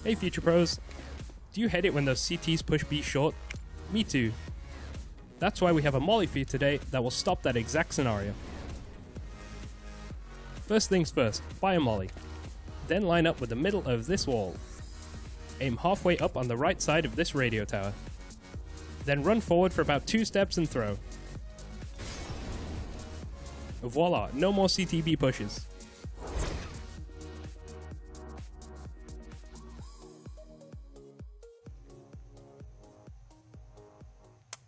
Hey Future Pros, do you hate it when those CTs push B short? Me too. That's why we have a molly for you today that will stop that exact scenario. First things first, buy a molly. Then line up with the middle of this wall. Aim halfway up on the right side of this radio tower. Then run forward for about 2 steps and throw. Voila, no more CTB pushes.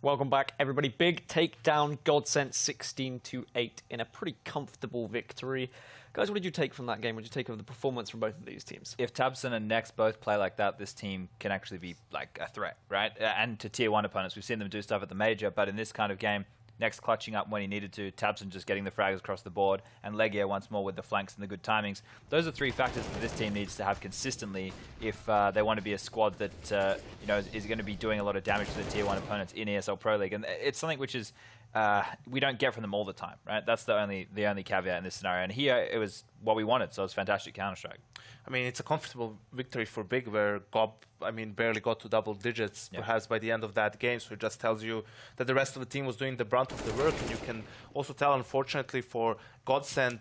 Welcome back, everybody. Big takedown, GODSENT 16-8 in a pretty comfortable victory. Guys, what did you take from that game? What did you take of the performance from both of these teams? If tabseN and Nex both play like that, this team can actually be like a threat, right? And to tier 1 opponents, we've seen them do stuff at the major, but in this kind of game, Nex clutching up when he needed to, tabseN just getting the frags across the board, and Legia once more with the flanks and the good timings. Those are 3 factors that this team needs to have consistently if they want to be a squad that is going to be doing a lot of damage to the tier 1 opponents in ESL Pro League. And it's something which is we don't get from them all the time, right? That's the only caveat in this scenario. And here it was what we wanted, so it was fantastic Counter-Strike. I mean, it's a comfortable victory for Big, where Gob, barely got to double digits, perhaps by the end of that game. So it just tells you that the rest of the team was doing the brunt of the work. And you can also tell, unfortunately, for GODSENT,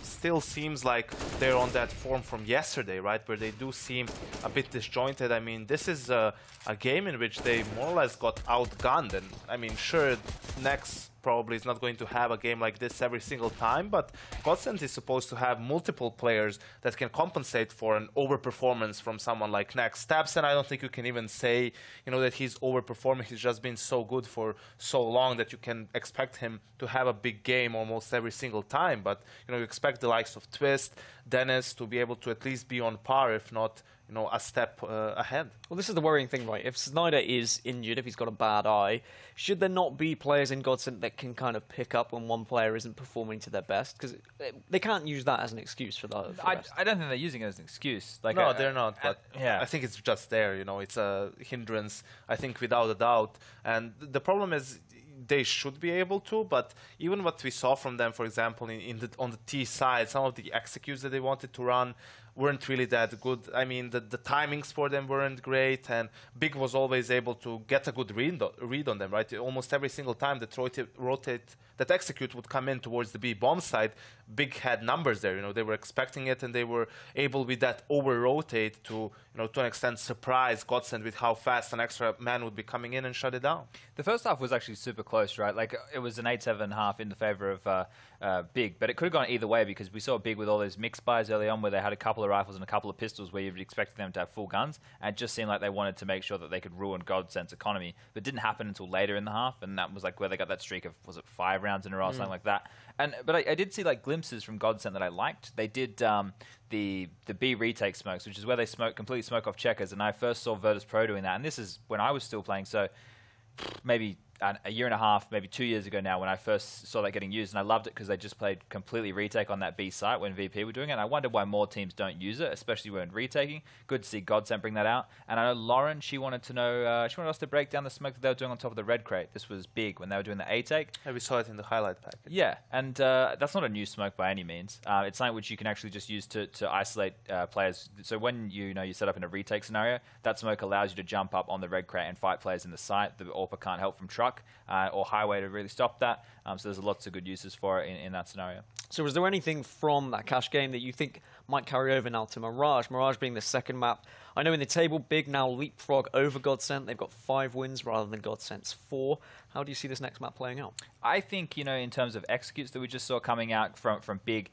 still seems like they're on that form from yesterday, right? Where they do seem a bit disjointed. I mean, this is a game in which they more or less got outgunned. And I mean, sure, Nex probably is not going to have a game like this every single time, but GODSENT is supposed to have multiple players that can compensate for an overperformance from someone like Nex. tabseN, I don't think you can even say, that he's overperforming. He's just been so good for so long that you can expect him to have a big game almost every single time. But, you expect the likes of Twist, Dennis to be able to at least be on par, if not, a step ahead. Well, this is the worrying thing, right? If Snyder is injured, if he's got a bad eye, should there not be players in GODSENT that can kind of pick up when one player isn't performing to their best? Because they can't use that as an excuse for the rest. I don't think they're using it as an excuse. Like, no, they're not. But yeah. I think it's just there. It's a hindrance, I think, without a doubt. And the problem is, they should be able to, but even what we saw from them, for example, on the T side, some of the executes that they wanted to run weren't really that good. I mean, the timings for them weren't great, and Big was always able to get a good read on them, right? Almost every single time that execute would come in towards the B bomb side, Big had numbers there. They were expecting it, and they were able with that over-rotate to, to an extent surprise GODSENT with how fast an extra man would be coming in and shut it down. The first half was actually super close, right? Like, it was an 8-7 half in the favor of Big, but it could have gone either way, because we saw Big with all those mixed buys early on where they had a couple of rifles and a couple of pistols where you'd expect them to have full guns, and it just seemed like they wanted to make sure that they could ruin GODSENT's economy. But it didn't happen until later in the half, and that was like where they got that streak of, was it 5 rounds in a row or something like that. But I did see like glimpses from GODSENT that I liked. They did the B retake smokes, which is where they completely smoke off checkers, and I first saw Virtus Pro doing that, and this is when I was still playing, so maybe a year and a half, maybe 2 years ago now, when I first saw that getting used, and I loved it because they just played completely retake on that B site when VP were doing it. And I wonder why more teams don't use it, especially when retaking. Good to see GODSENT bring that out. And I know Lauren, she wanted us to break down the smoke that they were doing on top of the red crate. This was big when they were doing the A take. Yeah, we saw it in the highlight package. Yeah, and that's not a new smoke by any means. It's something which you can actually just use to isolate players. So when you set up in a retake scenario, that smoke allows you to jump up on the red crate and fight players in the site. The AWPer can't help from truck or highway to really stop that. So there's lots of good uses for it in that scenario. So was there anything from that cash game that you think might carry over now to Mirage? Mirage being the second map. I know in the table, Big now leapfrog over GODSENT. They've got 5 wins rather than GODSENT's 4. How do you see this next map playing out? I think, in terms of executes that we just saw coming out from Big,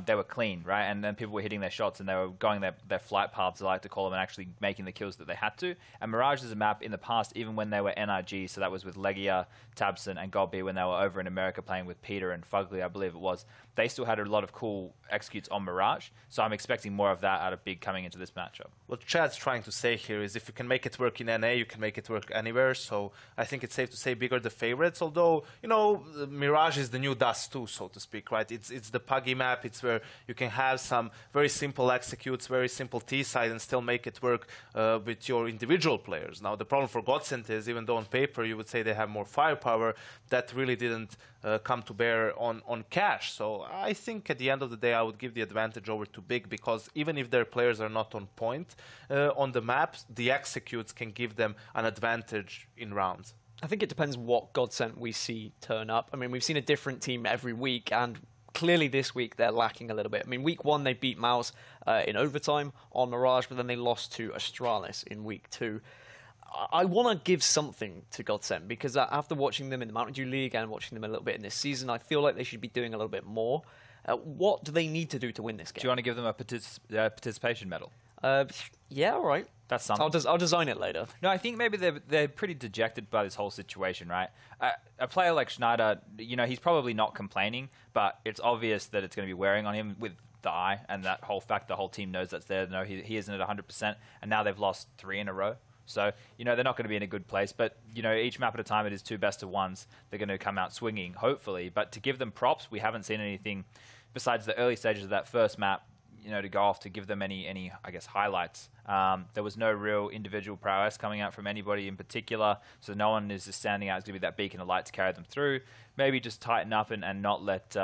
they were clean, right? And then people were hitting their shots and they were going their flight paths, I like to call them, and actually making the kills that they had to. And Mirage is a map in the past, even when they were NRG, so that was with Legia, tabseN, and GODB when they were over in America playing with Peter and Fugly, I believe it was. They still had a lot of cool executes on Mirage, so I'm expecting more of that out of Big coming into this matchup. What Chad's trying to say here is if you can make it work in NA, you can make it work anywhere, so I think it's safe to say Big are the favorites, although, Mirage is the new Dust 2, so to speak, right? It's the Puggy map, it's where you can have some very simple executes, very simple T-side, and still make it work with your individual players. Now, the problem for GODSENT is, even though on paper you would say they have more firepower, that really didn't come to bear on Cash. So I think at the end of the day, I would give the advantage over to Big, because even if their players are not on point on the maps, the executes can give them an advantage in rounds. I think it depends what GODSENT we see turn up. I mean, we've seen a different team every week, and clearly this week they're lacking a little bit. I mean, week 1 they beat Mouse in overtime on Mirage, but then they lost to Astralis in week 2. I want to give something to GODSENT, because after watching them in the Mountain Dew League and watching them a little bit in this season, I feel like they should be doing a little bit more. What do they need to do to win this game? Do you want to give them a participation medal? Yeah, all right. That's something. I'll design it later. No, I think maybe they're pretty dejected by this whole situation, right? A player like Schneider, he's probably not complaining, but it's obvious that it's going to be wearing on him with the eye, and that whole fact the whole team knows that's there. No, he isn't at 100%, and now they've lost 3 in a row. So, they're not going to be in a good place. But, each map at a time, it is 2 best of 1s. They're going to come out swinging, hopefully. But to give them props, we haven't seen anything besides the early stages of that first map, to go off to give them any I guess, highlights. There was no real individual prowess coming out from anybody in particular, so no one is just standing out as going to be that beacon of light to carry them through. Maybe just tighten up and not let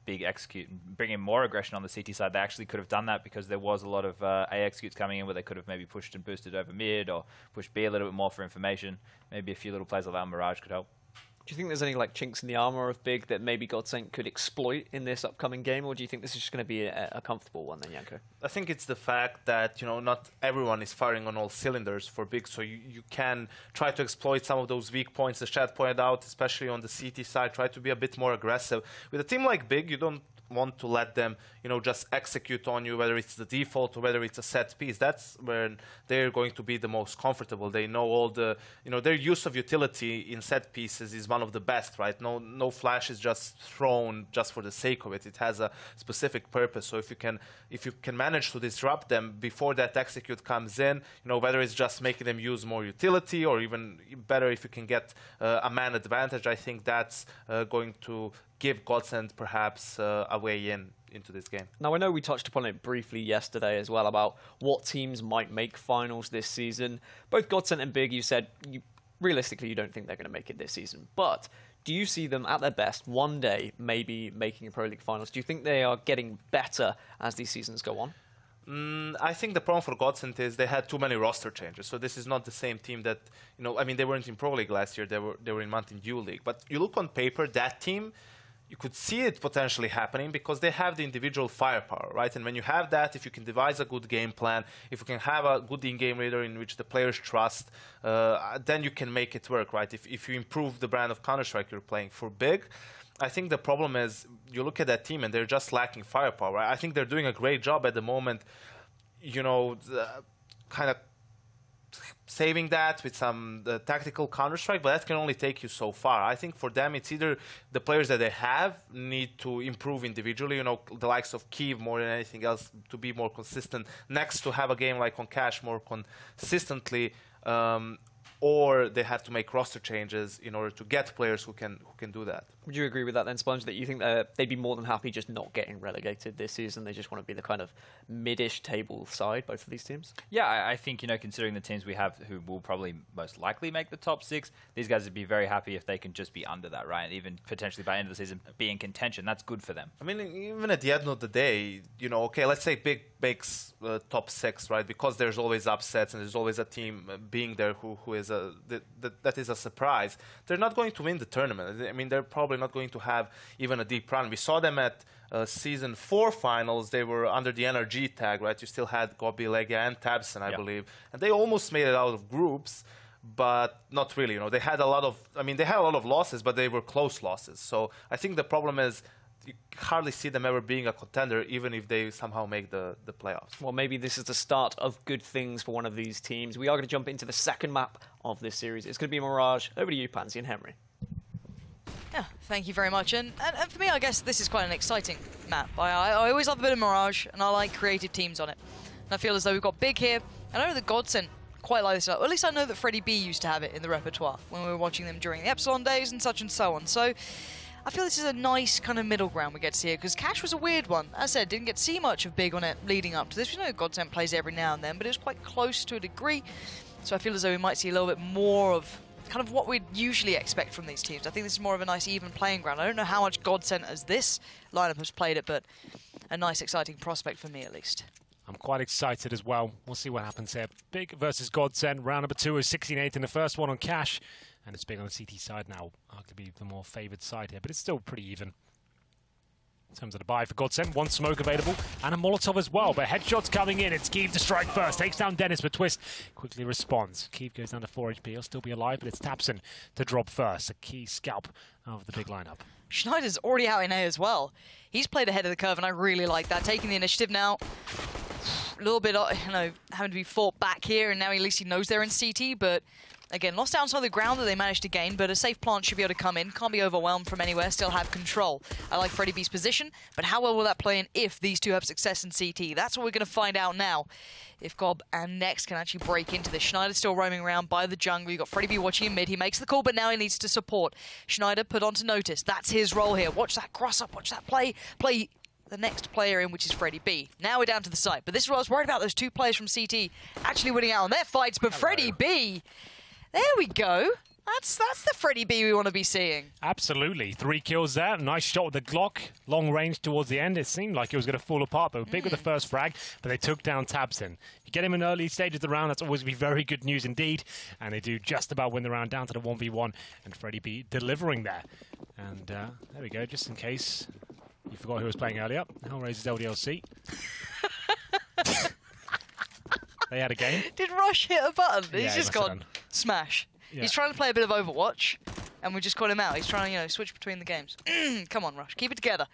Big execute and bring in more aggression on the CT side. They actually could have done that, because there was a lot of A executes coming in where they could have maybe pushed and boosted over mid, or pushed B a little bit more for information. Maybe a few little plays like that on Mirage could help. Do you think there's any chinks in the armor of Big that maybe GODSENT could exploit in this upcoming game, or do you think this is just going to be a comfortable one then, Janko? I think it's the fact that not everyone is firing on all cylinders for Big, so you can try to exploit some of those weak points, as Chad pointed out, especially on the CT side. Try to be a bit more aggressive. With a team like Big, you don't want to let them, just execute on you, whether it's the default or whether it's a set piece. That's where they're going to be the most comfortable. They know all the, their use of utility in set pieces is one of the best, right? No flash is just thrown just for the sake of it. It has a specific purpose. So if you can manage to disrupt them before that execute comes in, whether it's just making them use more utility, or even better if you can get a man advantage, I think that's going to give GODSENT perhaps a way into this game. Now, I know we touched upon it briefly yesterday as well about what teams might make finals this season. Both GODSENT and Big, you said realistically you don't think they're going to make it this season. But do you see them at their best one day maybe making a Pro League finals? Do you think they are getting better as these seasons go on? I think the problem for GODSENT is they had too many roster changes. So this is not the same team that, they weren't in Pro League last year. They were in Mountain Dew League. But you look on paper, that team, you could see it potentially happening because they have the individual firepower, right? And when you have that, if you can devise a good game plan, if you can have a good in-game leader in which the players trust, then you can make it work, right? If you improve the brand of Counter-Strike you're playing. For Big, I think the problem is you look at that team and they're just lacking firepower. Right? I think they're doing a great job at the moment, kind of saving that with some tactical Counter-Strike, but that can only take you so far. I think for them, it's either the players that they have need to improve individually, the likes of Kiev more than anything else, to be more consistent, next to have a game like on Cash more consistently, or they have to make roster changes in order to get players who can do that. Would you agree with that then, Sponge, that you think they'd be more than happy just not getting relegated this season? They just want to be the kind of mid-ish table side, both of these teams? Yeah, I think, considering the teams we have who will probably most likely make the top 6, these guys would be very happy if they can just be under that, right? Even potentially by the end of the season be in contention. That's good for them. I mean, even at the end of the day, okay, let's say Big makes top 6, right? Because there's always upsets and there's always a team being there who is that is a surprise. They're not going to win the tournament. I mean, they're probably not going to have even a deep run. We saw them at Season 4 finals. They were under the NRG tag, right? You still had Gobi, Legia, and Tabson, I believe. And they almost made it out of groups, but not really. They had a lot of losses, but they were close losses. So I think the problem is you hardly see them ever being a contender, even if they somehow make the playoffs. Well, maybe this is the start of good things for one of these teams. We are going to jump into the second map of this series. It's going to be Mirage. Over to you, Pansy and Henry. Yeah, thank you very much. And for me, I guess this is quite an exciting map. I always love a bit of Mirage, and I like creative teams on it. And I feel as though we've got Big here. I know that GODSENT quite like this, or at least I know that Freddie B used to have it in the repertoire when we were watching them during the Epsilon days and such and so on. So I feel this is a nice kind of middle ground we get to see here, because Cash was a weird one. As I said, didn't get to see much of Big on it leading up to this. We know GODSENT plays every now and then, but it was quite close to a degree. So I feel as though we might see a little bit more of kind of what we'd usually expect from these teams. I think this is more of a nice even playing ground. I don't know how much GODSENT as this lineup has played it, but a nice exciting prospect for me at least. I'm quite excited as well. We'll see what happens here. Big versus GODSENT. Round number 2 is 16-8 in the first one on Cash. And it's Big on the CT side now. Arguably the more favoured side here, but it's still pretty even. In terms of the buy for GODSENT, one smoke available and a Molotov as well. But headshots coming in. It's Keeve to strike first. Takes down Dennis, but Twist quickly responds. Keeve goes down to 4 HP. He'll still be alive, but it's tabseN to drop first. A key scalp of the big lineup. Schneider's already out in A as well. He's played ahead of the curve, and I really like that. Taking the initiative now. A little bit, you know, having to be fought back here, and now at least he knows they're in CT, but again, lost out on the ground that they managed to gain, but a safe plant should be able to come in. Can't be overwhelmed from anywhere, still have control. I like Freddie B's position, but how well will that play in if these two have success in CT? That's what we're going to find out now. If Gob and Next can actually break into this. Schneider's still roaming around by the jungle. You've got Freddie B watching in mid. He makes the call, but now he needs to support. Schneider put onto notice. That's his role here. Watch that cross up, watch that play the next player in, which is Freddie B. Now we're down to the site, but this is what I was worried about, those two players from CT actually winning out on their fights, but Freddie B, there we go. That's the Freddie B we want to be seeing. Absolutely. 3 kills there. Nice shot with the Glock. Long range towards the end. It seemed like it was going to fall apart. They were big with the first frag, but they took down tabseN. You get him in early stages of the round, that's always be very good news indeed. And they do just about win the round down to the 1v1. And Freddie B delivering there. And there we go, just in case you forgot who was playing earlier. Hellraiser's LDLC. They had a game. Did Rush hit a button? Yeah, He's just gone smash. Yeah. He's trying to play a bit of Overwatch, and we just caught him out. He's trying to, you know, switch between the games. Come on, Rush, keep it together.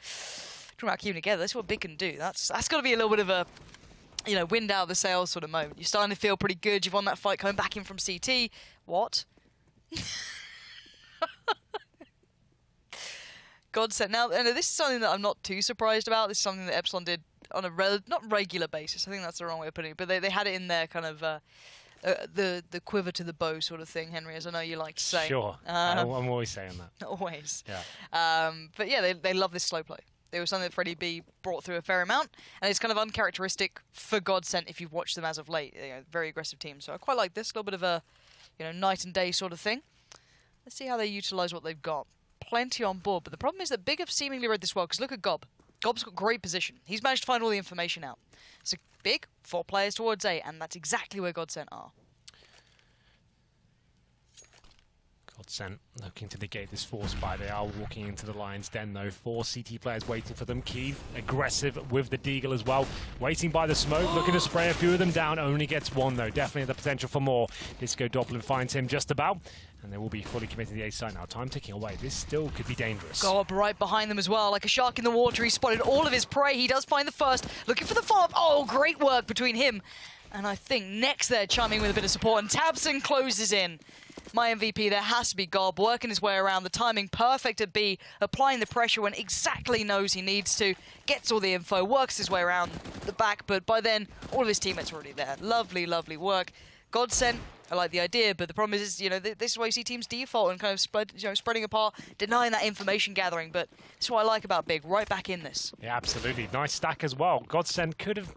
Talking about keeping it together, that's what Big can do. That's got to be a little bit of a, you know, wind out of the sails sort of moment. You're starting to feel pretty good. You've won that fight coming back in from CT. What? GODSENT. Now, this is something that I'm not too surprised about. This is something that Epsilon did on a not regular basis. I think that's the wrong way of putting it. But they had it in their kind of the quiver to the bow sort of thing, Henry, as I know you like to say. Sure. I'm always saying that. Always. Yeah. But yeah, they love this slow play. It was something that Freddie B brought through a fair amount, and it's kind of uncharacteristic for GODSENT if you've watched them as of late. You know, very aggressive team. So I quite like this, a little bit of a, you know, night and day sort of thing. Let's see how they utilize what they've got. Plenty on board, but the problem is that Big have seemingly read this well, because look at Gob. Gob's got great position. He's managed to find all the information out. So Big, 4 players towards A, and that's exactly where GODSENT are. GODSENT looking to negate this force buy. They are walking into the Lion's Den though. 4 CT players waiting for them. Keeve aggressive with the Deagle as well. Waiting by the smoke, looking to spray a few of them down. Only gets 1 though. Definitely the potential for more. Disco Doppelin finds him just about. And they will be fully committed to the A site now. Time ticking away. This still could be dangerous. Gob right behind them as well. Like a shark in the water. He spotted all of his prey. He does find the first. Looking for the follow-up. Oh, great work between him. And I think Next there chiming with a bit of support. And tabseN closes in. My MVP there has to be Gob, working his way around, the timing perfect at B, applying the pressure when exactly knows he needs to, gets all the info, works his way around the back, but by then, all of his teammates are already there. Lovely, lovely work. GODSENT, I like the idea, but the problem is, you know, this is why you see teams default and kind of spreading apart, denying that information gathering, but this is what I like about Big, right back in this. Yeah, absolutely. Nice stack as well. GODSENT could have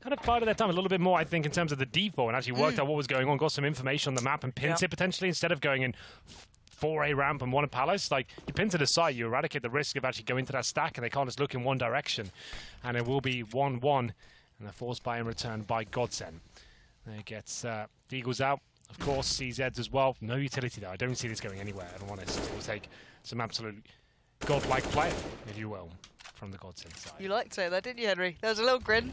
kind of bided their time a little bit more, I think, in terms of the default, and actually worked out what was going on, got some information on the map and pinned it potentially, instead of going in 4A ramp and 1 Palace. Like, you pin to the side, you eradicate the risk of actually going to that stack, and they can't just look in one direction. And it will be 1-1, and a force buy in return by GODSENT. There gets Eagles out, of course, CZs as well. No utility there. I don't see this going anywhere, if I'm honest. It will take some absolute godlike play, if you will, from the GODSENT side. You liked to say that, didn't you, Henry? There was a little grin.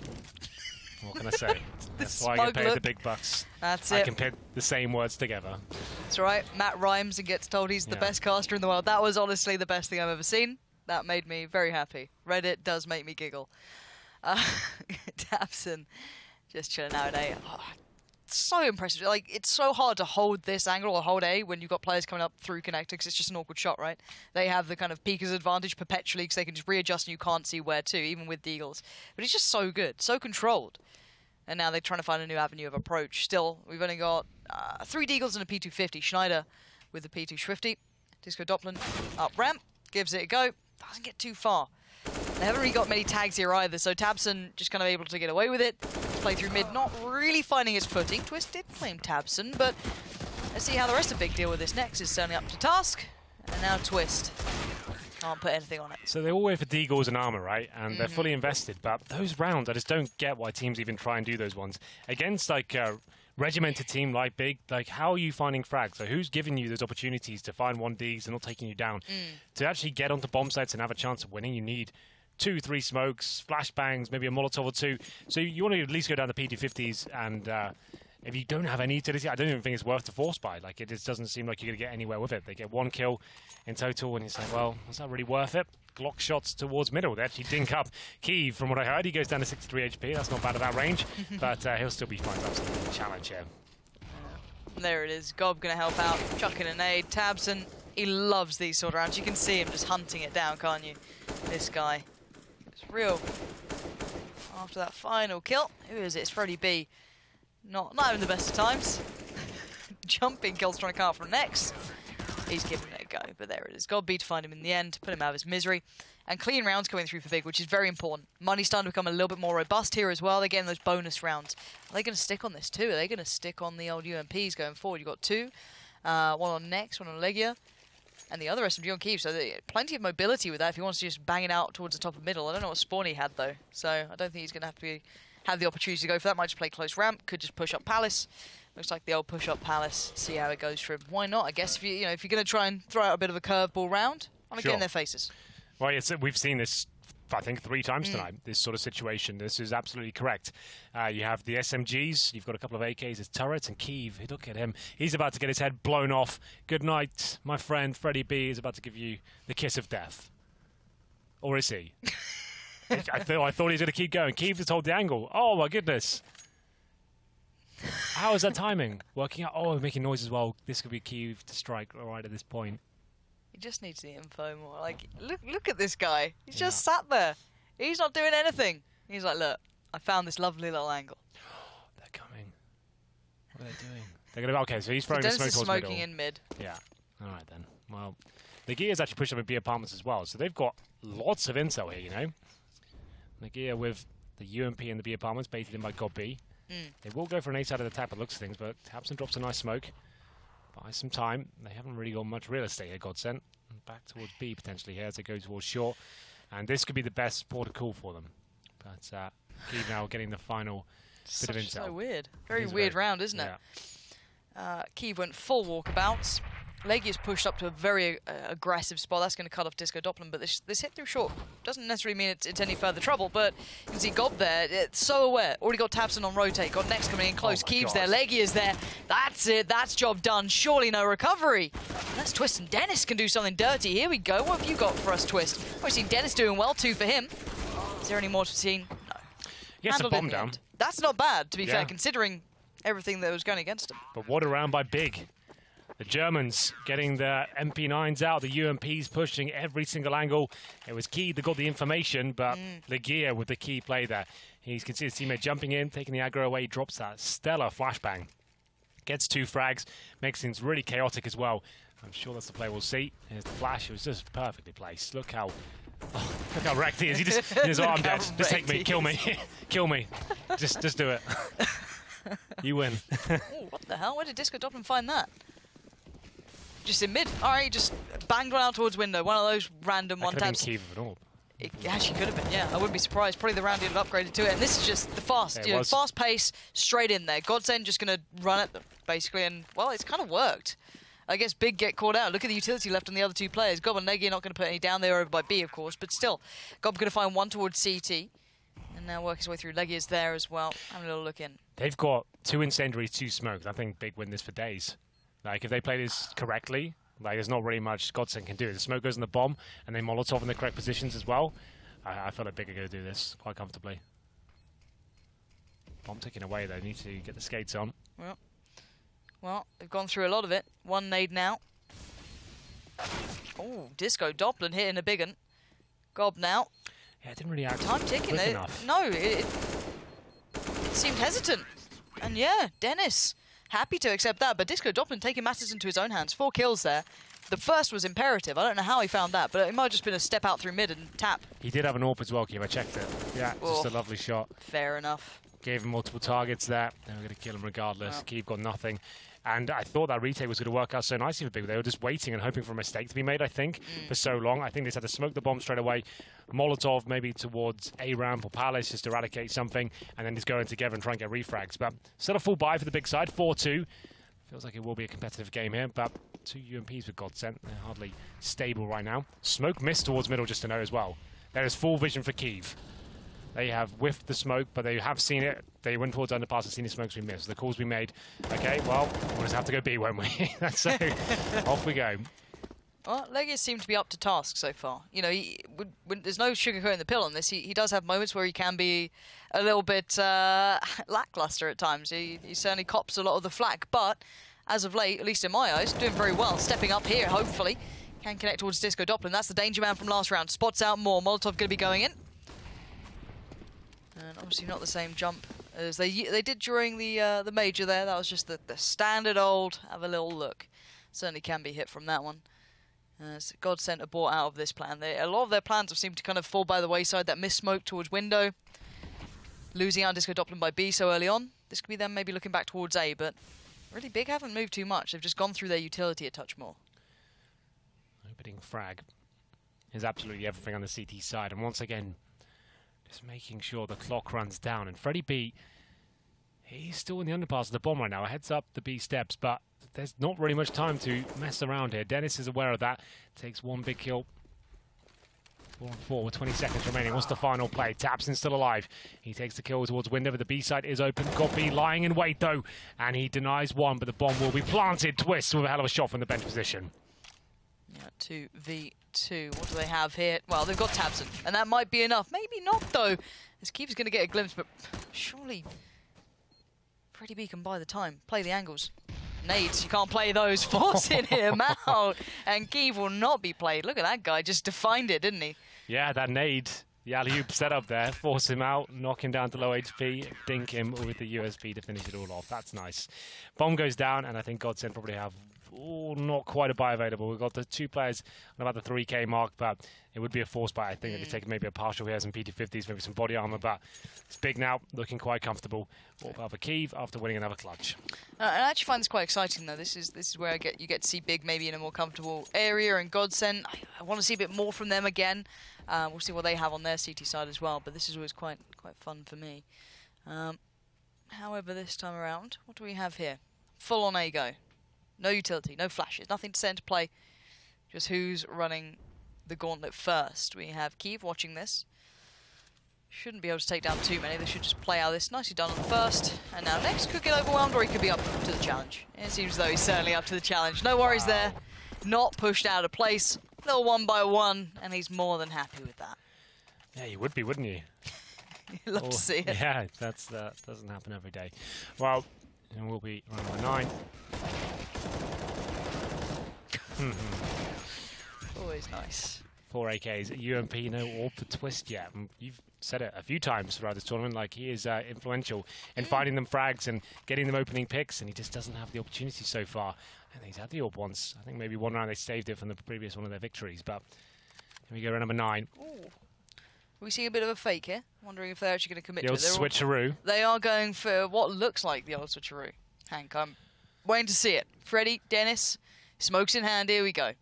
What can I say? That's why I get paid the big bucks. That's it. I can put the same words together. That's right. Matt rhymes and gets told he's the best caster in the world. That was honestly the best thing I've ever seen. That made me very happy. Reddit does make me giggle. tabseN just chilling out at A. Oh, so impressive. Like, it's so hard to hold this angle or hold A when you've got players coming up through connector, because it's just an awkward shot, right? They have the kind of peeker's advantage perpetually because they can just readjust and you can't see where to, even with Deagles. But he's just so good, so controlled. And now they're trying to find a new avenue of approach. Still, we've only got 3 Deagles and a P250. Schneider with the P250. Disco Doppelin up ramp, gives it a go. Doesn't get too far. They haven't really got many tags here either, so tabseN just kind of able to get away with it. Play through mid, not really finding his footing. Twist did claim tabseN, but Let's see how the rest of Big deal with this next. Is certainly up to task. And now Twist. Can't put anything on it. So they all wait for Deagles and armor, right? And they're fully invested. But those rounds, I just don't get why teams even try and do those ones. Against, like, a regimented team like Big, like, how are you finding frags? So who's giving you those opportunities to find 1Ds and not taking you down? To actually get onto bomb sites and have a chance of winning, you need 2, 3 smokes, flashbangs, maybe a Molotov or 2. So you want to at least go down the P250s and... if you don't have any utility, I don't even think it's worth the force buy. Like, it just doesn't seem like you're going to get anywhere with it. They get 1 kill in total, and you say, well, is that really worth it? Glock shots towards middle. They actually dink up Kiev, from what I heard. He goes down to 63 HP. That's not bad at that range, but he'll still be fine. That's a challenge here. There it is. Gob going to help out, chucking a nade. Tabson, he loves these sort of rounds. You can see him just hunting it down, can't you? This guy. It's real. After that final kill, who is it? It's Freddie B. Not having the best of times. Jumping kills trying to come out from next. He's giving it a go, but there it is. Gob B to find him in the end, put him out of his misery. And clean rounds coming through for Big, which is very important. Money's starting to become a little bit more robust here as well. They're getting those bonus rounds. Are they going to stick on this too? Are they going to stick on the old UMPs going forward? You've got 2. One on Nex, one on Legia. And the other SMG on Kiev, so plenty of mobility with that if he wants to just bang it out towards the top of middle. I don't know what spawn he had though, so I don't think he's going to have the opportunity to go for that. Might just play close ramp, could just push up Palace. Looks like the old push up Palace. See how it goes for him. Why not? I guess if you're going to try and throw out a bit of a curveball round, I'm going to get in their faces. Well, we've seen this, I think, 3 times tonight, this sort of situation. This is absolutely correct. You have the SMGs, you've got a couple of AKs, it's turrets, and Kiev, look at him. He's about to get his head blown off. Good night, my friend. Freddie B is about to give you the kiss of death. Or is he? I thought he was going to keep going. Kiev just hold the angle. Oh, my goodness. How is that timing? Working out. Oh, making noise as well. This could be Kiev to strike right at this point. He just needs the info more. Like, look at this guy. He's just sat there. He's not doing anything. He's like, look, I found this lovely little angle. They're coming. What are they doing? They're going to. Okay, so he's throwing the smoke towards smoking in mid. Yeah. All right then. Well, the Gears actually pushed up in B apartments as well, so they've got lots of intel here. You know, the Gear with the UMP and the B apartments baited in by God B. They will go for an A side of the tap at looks of things, but Tabson drops a nice smoke. Buys some time. They haven't really got much real estate here, GODSENT. Back towards B potentially here as they go towards short. And this could be the best port of call for them. But Kiev now getting the final bit of intel. So weird. Very weird round, isn't it? Kiev went full walkabouts. Legia's pushed up to a very aggressive spot. That's going to cut off Disco Doppler, but this hit through short doesn't necessarily mean it's any further trouble, but you can see Gob there, it's so aware. Already got Tabson on rotate, got Nex coming in close, Kiev's there, Legia's there. That's it, that's job done. Surely no recovery. Unless Twist and Dennis can do something dirty. Here we go. What have you got for us, Twist? We've seen Dennis doing well too for him. Is there any more to be seen? No. He gets a bomb down. That's not bad, to be fair, considering everything that was going against him. But what a round by Big. The Germans getting the MP9s out, the UMPs pushing every single angle. It was Key that got the information, but Legia with the key play there. You can see his teammate jumping in, taking the aggro away, drops that stellar flashbang. Gets 2 frags, makes things really chaotic as well. I'm sure that's the play we'll see. Here's the flash, it was just perfectly placed. Look how wrecked he is. He just, I'm dead. Just take me, kill me, kill me. Just do it. You win. Ooh, what the hell? Where did Disco Doppler find that? Just in mid. All right, just banged one out towards window. One of those random one taps. It actually could have been, yeah. I wouldn't be surprised. Probably the round he'd have upgraded to it. And this is just the fast pace straight in there. GODSENT just going to run at them, basically. And, well, it's kind of worked. I guess Big get caught out. Look at the utility left on the other 2 players. Gob and Legia not going to put any down. They were over by B, of course. But still, Gob going to find one towards CT. And now work his way through. Legia's there as well. Having a little look in. They've got 2 incendiaries, 2 smokes. I think Big win this for days. Like, if they play this correctly, like, there's not really much GODSENT can do. The smoke goes in the bomb, and they Molotov in the correct positions as well. I feel like Big are going to do this quite comfortably. Bomb ticking away, though. Need to get the skates on. Well, they've gone through a lot of it. 1 nade now. Oh, Disco Doppler hitting a big one. Gob now. Yeah, it didn't really act time ticking. No, it seemed hesitant. And yeah, Dennis happy to accept that, but Disco Doppler taking matters into his own hands. 4 kills there. The first was imperative. I don't know how he found that, but it might have just been a step out through mid and tap. He did have an AWP as well, Kev. I checked it. Yeah, just a lovely shot. Fair enough. Gave him multiple targets there. They were going to kill him regardless. Kev got nothing. And I thought that retake was going to work out so nicely for Big. They were just waiting and hoping for a mistake to be made, I think, for so long. I think they just had to smoke the bomb straight away. Molotov maybe towards A ramp or Palace just to eradicate something, and then just go in together and try and get refrags. But still a full buy for the big side, 4-2. Feels like it will be a competitive game here, but 2 UMPs with GODSENT. They're hardly stable right now. Smoke missed towards middle, just to know as well. There is full vision for Kyiv. They have whiffed the smoke, but they have seen it. They went towards underpass and seen the smokes we missed. The calls we made. Okay, well, we'll just have to go B, won't we? So, off we go. Well, Legius seem to be up to task so far. You know, there's no sugarcoating the pill on this. He does have moments where he can be a little bit lackluster at times. He certainly cops a lot of the flack, but as of late, at least in my eyes, doing very well. Stepping up here, hopefully. Can connect towards Disco Doppler. That's the danger man from last round. Spots out more. Molotov going to be going in. And obviously not the same jump as they did during the major there. That was just the standard old have a little look. Certainly can be hit from that one. So GODSENT are bought out of this plan. A lot of their plans have seemed to kind of fall by the wayside. That missed smoke towards window. Losing out Disco Doppler by B so early on. This could be them maybe looking back towards A, but really Big haven't moved too much. They've just gone through their utility a touch more. Opening frag is absolutely everything on the CT side. And once again, just making sure the clock runs down. And Freddie B, he's still in the underpass of the bomb right now. Heads up the B steps, but there's not really much time to mess around here. Dennis is aware of that. Takes one big kill. 4-4 with 20 seconds remaining. What's the final play? Tapson's still alive. He takes the kill towards window, but the B side is open. Got B lying in wait, though. And he denies one, but the bomb will be planted. Twist with a hell of a shot from the bench position. Yeah, 2v2. What do they have here? Well, they've got Tabson, and that might be enough. Maybe not, though. As Kyiv is going to get a glimpse, but surely Freddie B can buy the time. Play the angles. Nades, you can't play those. Forcing him out. And Kyiv will not be played. Look at that guy. Just defined it, didn't he? Yeah, that nade. The alley-oop set up there. Force him out. Knock him down to low HP. Dink him with the USP to finish it all off. That's nice. Bomb goes down, and I think GODSENT probably have not quite a buy available. We've got the 2 players on about the 3k mark, but it would be a force buy. I think they could take maybe a partial here, some PT50s, maybe some body armor, but it's Big now, looking quite comfortable. All about for Kyiv after winning another clutch. I actually find this quite exciting, though. This is where you get to see Big maybe in a more comfortable area, and GODSENT, I want to see a bit more from them again. We'll see what they have on their CT side as well, but this is always quite fun for me. However, this time around, what do we have here? Full on A go. No utility, no flashes, nothing to send to play. Just who's running the gauntlet first. We have Kyiv watching this. Shouldn't be able to take down too many. They should just play out this. Nicely done on the first. And now next could get overwhelmed, or he could be up to the challenge. It seems as though he's certainly up to the challenge. No worries there. Not pushed out of place. Little 1-by-1, and he's more than happy with that. Yeah, you would be, wouldn't you? You'd love to see it. Yeah, that doesn't happen every day. Well, and we'll be running by 9. Always nice. 4 AKs. UMP, no AWP for Twist yet. You've said it a few times throughout this tournament, like he is influential in finding them frags and getting them opening picks, and he just doesn't have the opportunity so far. I think he's had the AWP once. I think maybe one round they saved it from the previous one of their victories, but here we go, round number 9. Ooh. Are we seeing a bit of a fake here? Wondering if they're actually going to commit the to old it. switcheroo. They are going for what looks like the old switcheroo. Hank, I'm waiting to see it. Freddie, Dennis, smokes in hand, here we go.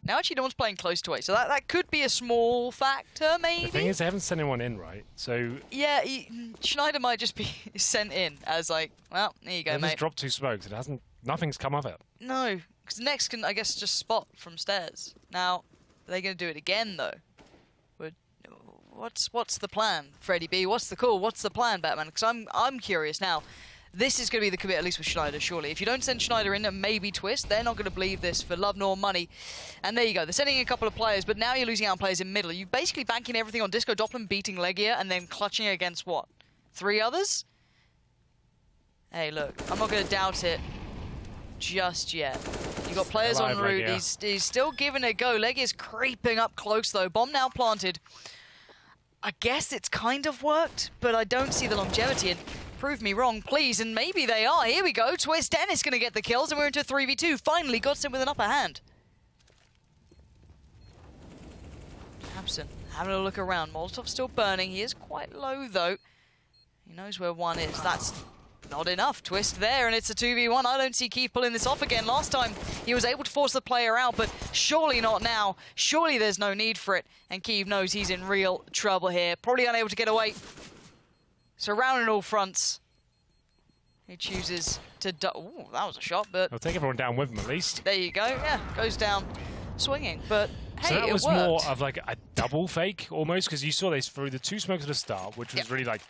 Now actually no one's playing close to A, so that could be a small factor, maybe? The thing is, they haven't sent anyone in, right? So yeah, Schneider might just be sent in as like, well, there you go, mate. Just dropped 2 smokes. Nothing's come of it. No, because the next can, I guess, just spot from stairs. Now, are they going to do it again, though? What's the plan, Freddie B? What's the call? What's the plan, Batman? Because I'm curious now. This is going to be the commit, at least with Schneider, surely. If you don't send Schneider in and maybe Twist, they're not going to believe this for love nor money. And there you go. They're sending a couple of players, but now you're losing out on players in middle. You're basically banking everything on Disco Doppler beating Legia and then clutching against what? 3 others? Hey, look, I'm not going to doubt it just yet. You got players en route. He's still giving it a go. Legia's creeping up close, though. Bomb now planted. I guess it's kind of worked, but I don't see the longevity in. Prove me wrong, please, and maybe they are. Here we go. Twist Dennis going to get the kills, and we're into 3v2. Finally, GODSENT with an upper hand. Absent, having a look around. Molotov's still burning. He is quite low, though. He knows where one is. That's not enough. Twist there, and it's a 2v1. I don't see Keith pulling this off again. Last time, he was able to force the player out, but surely not now. Surely there's no need for it, and Keith knows he's in real trouble here. Probably unable to get away. Surrounding all fronts. He chooses to... Ooh, that was a shot, but... I'll take everyone down with him, at least. There you go. Yeah, goes down swinging, but... Hey, so that was worked. more of like a double fake, almost, because you saw this through the 2 smokes at the start, which was really like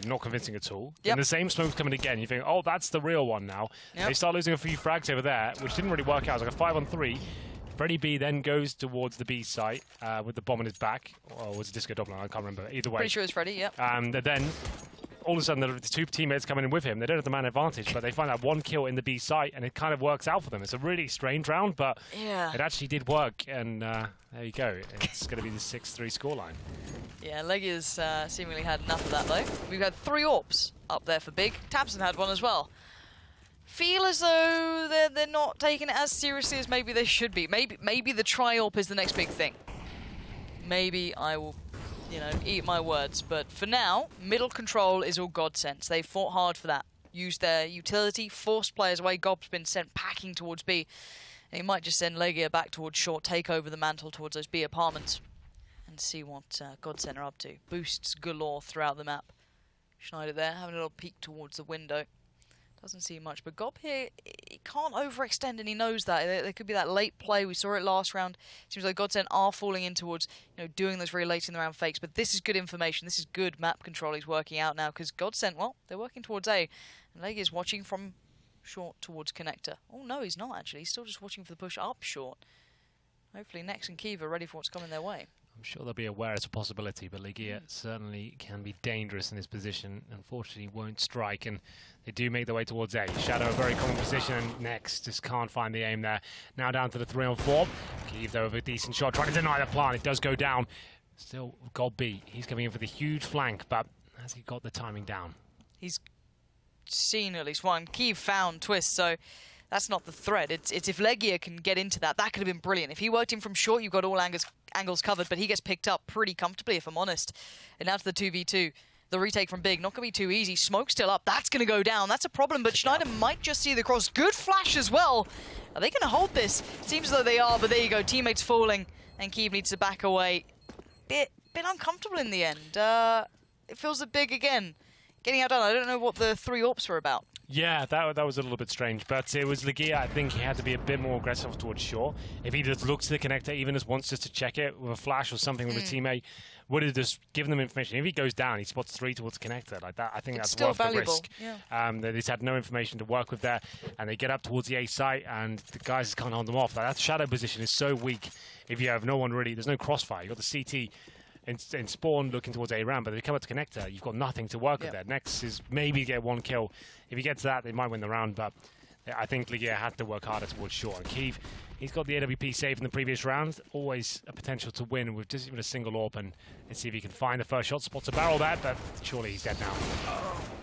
not convincing at all. And the same smoke's coming again. You think, oh, that's the real one now. They start losing a few frags over there, which didn't really work out. It was like a 5-on-3. Freddy B then goes towards the B site with the bomb on his back. Or was it Disco Doppler? I can't remember. Either way. Pretty sure it's Freddy, yep. And then all of a sudden, the 2 teammates coming in with him. They don't have the man advantage, but they find that 1 kill in the B site, and it kind of works out for them. It's a really strange round, but it actually did work. And there you go. It's going to be the 6-3 scoreline. Yeah, Legia's seemingly had enough of that, though. We've had 3 AWPs up there for Big. tabseN had one as well. Feel as though they're not taking it as seriously as maybe they should be. Maybe the tri-AWP is the next big thing. Maybe I will, you know, eat my words. But for now, middle control is all GODSENT. They fought hard for that. Used their utility, forced players away. Gob's been sent packing towards B. And he might just send Legia back towards short, take over the mantle towards those B apartments. And see what GODSENT are up to. Boosts galore throughout the map. Schneider there, having a little peek towards the window. Doesn't see much, but Gob here, he can't overextend, and he knows that. There could be that late play. We saw it last round. Seems like GODSENT are falling in towards, you know, doing those very late in the round fakes, but this is good information. This is good map control he's working out now, because GODSENT, well, they're working towards A, and Legia is watching from short towards connector. Oh, no, he's not, actually. He's still just watching for the push up short. Hopefully Nex and Kiva are ready for what's coming their way. I'm sure they'll be aware it's a possibility, but Legia certainly can be dangerous in this position. Unfortunately, won't strike, and they do make their way towards A. Shadow, a very common position, and Nex just can't find the aim there. Now down to the 3-on-4. Keeve, though, with a decent shot, trying to deny the plant. It does go down. Still, Gob B. He's coming in for the huge flank, but has he got the timing down? He's seen at least one. Keeve found Twist, so... that's not the threat. It's if Legia can get into that, that could have been brilliant. If he worked in from short, you've got all angles covered, but he gets picked up pretty comfortably, if I'm honest. And now to the 2v2. The retake from Big, not going to be too easy. Smoke still up. That's going to go down. That's a problem, but Schneider might just see the cross. Good flash as well. Are they going to hold this? Seems as though they are, but there you go. Teammates falling, and Keeve needs to back away. Bit uncomfortable in the end. It feels a Big again. Getting outdone. I don't know what the 3 AWPs were about. Yeah, that was a little bit strange, but it was Legia. I think he had to be a bit more aggressive towards short. If he just looks to the connector, even just once just to check it with a flash or something with a teammate, would have just given them information. If he goes down, he spots 3 towards the connector like that. I think that's still worth valuable. the risk. They just had no information to work with there, and they get up towards the A site, and the guys just can't hold them off. Like, that shadow position is so weak. If you have no one really, there's no crossfire. You've got the CT. In spawn looking towards A round, but if you come up to connector, you've got nothing to work with there. Next is maybe get 1 kill. If you get to that, they might win the round, but I think Legia had to work harder towards short. And Keeve, he's got the AWP save in the previous round. Always a potential to win with just even a single AWP, and let's see if he can find the first shot. Spots a barrel there, but surely he's dead now.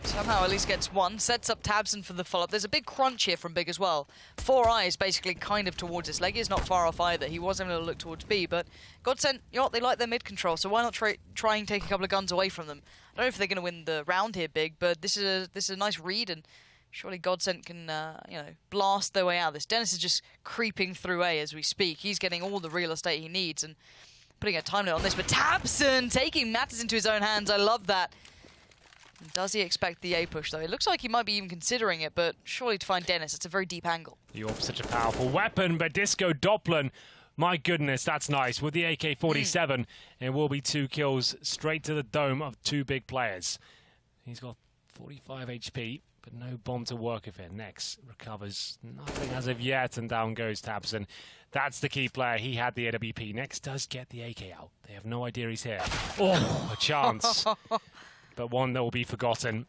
Somehow at least gets 1. Sets up tabseN for the follow-up. There's a big crunch here from Big as well. 4 eyes basically kind of towards this. Legia's not far off either. He was able to look towards B, but GODSENT, you know what, they like their mid control, so why not try and take a couple of guns away from them? I don't know if they're going to win the round here, Big, but this is a nice read, and surely GODSENT can, you know, blast their way out of this. Dennis is just creeping through A as we speak. He's getting all the real estate he needs and putting a time limit on this. But tabseN taking matters into his own hands. I love that. Does he expect the A push, though? It looks like he might be even considering it, but surely to find Dennis, it's a very deep angle. You're such a powerful weapon, but Disco Doppler, my goodness, that's nice. With the AK-47, it will be 2 kills straight to the dome of 2 big players. He's got 45 HP. But no bomb to work with it. Nex recovers nothing as of yet, and down goes tabseN. That's the key player. He had the AWP. Nex does get the AK out. They have no idea he's here. Oh, a chance. But one that will be forgotten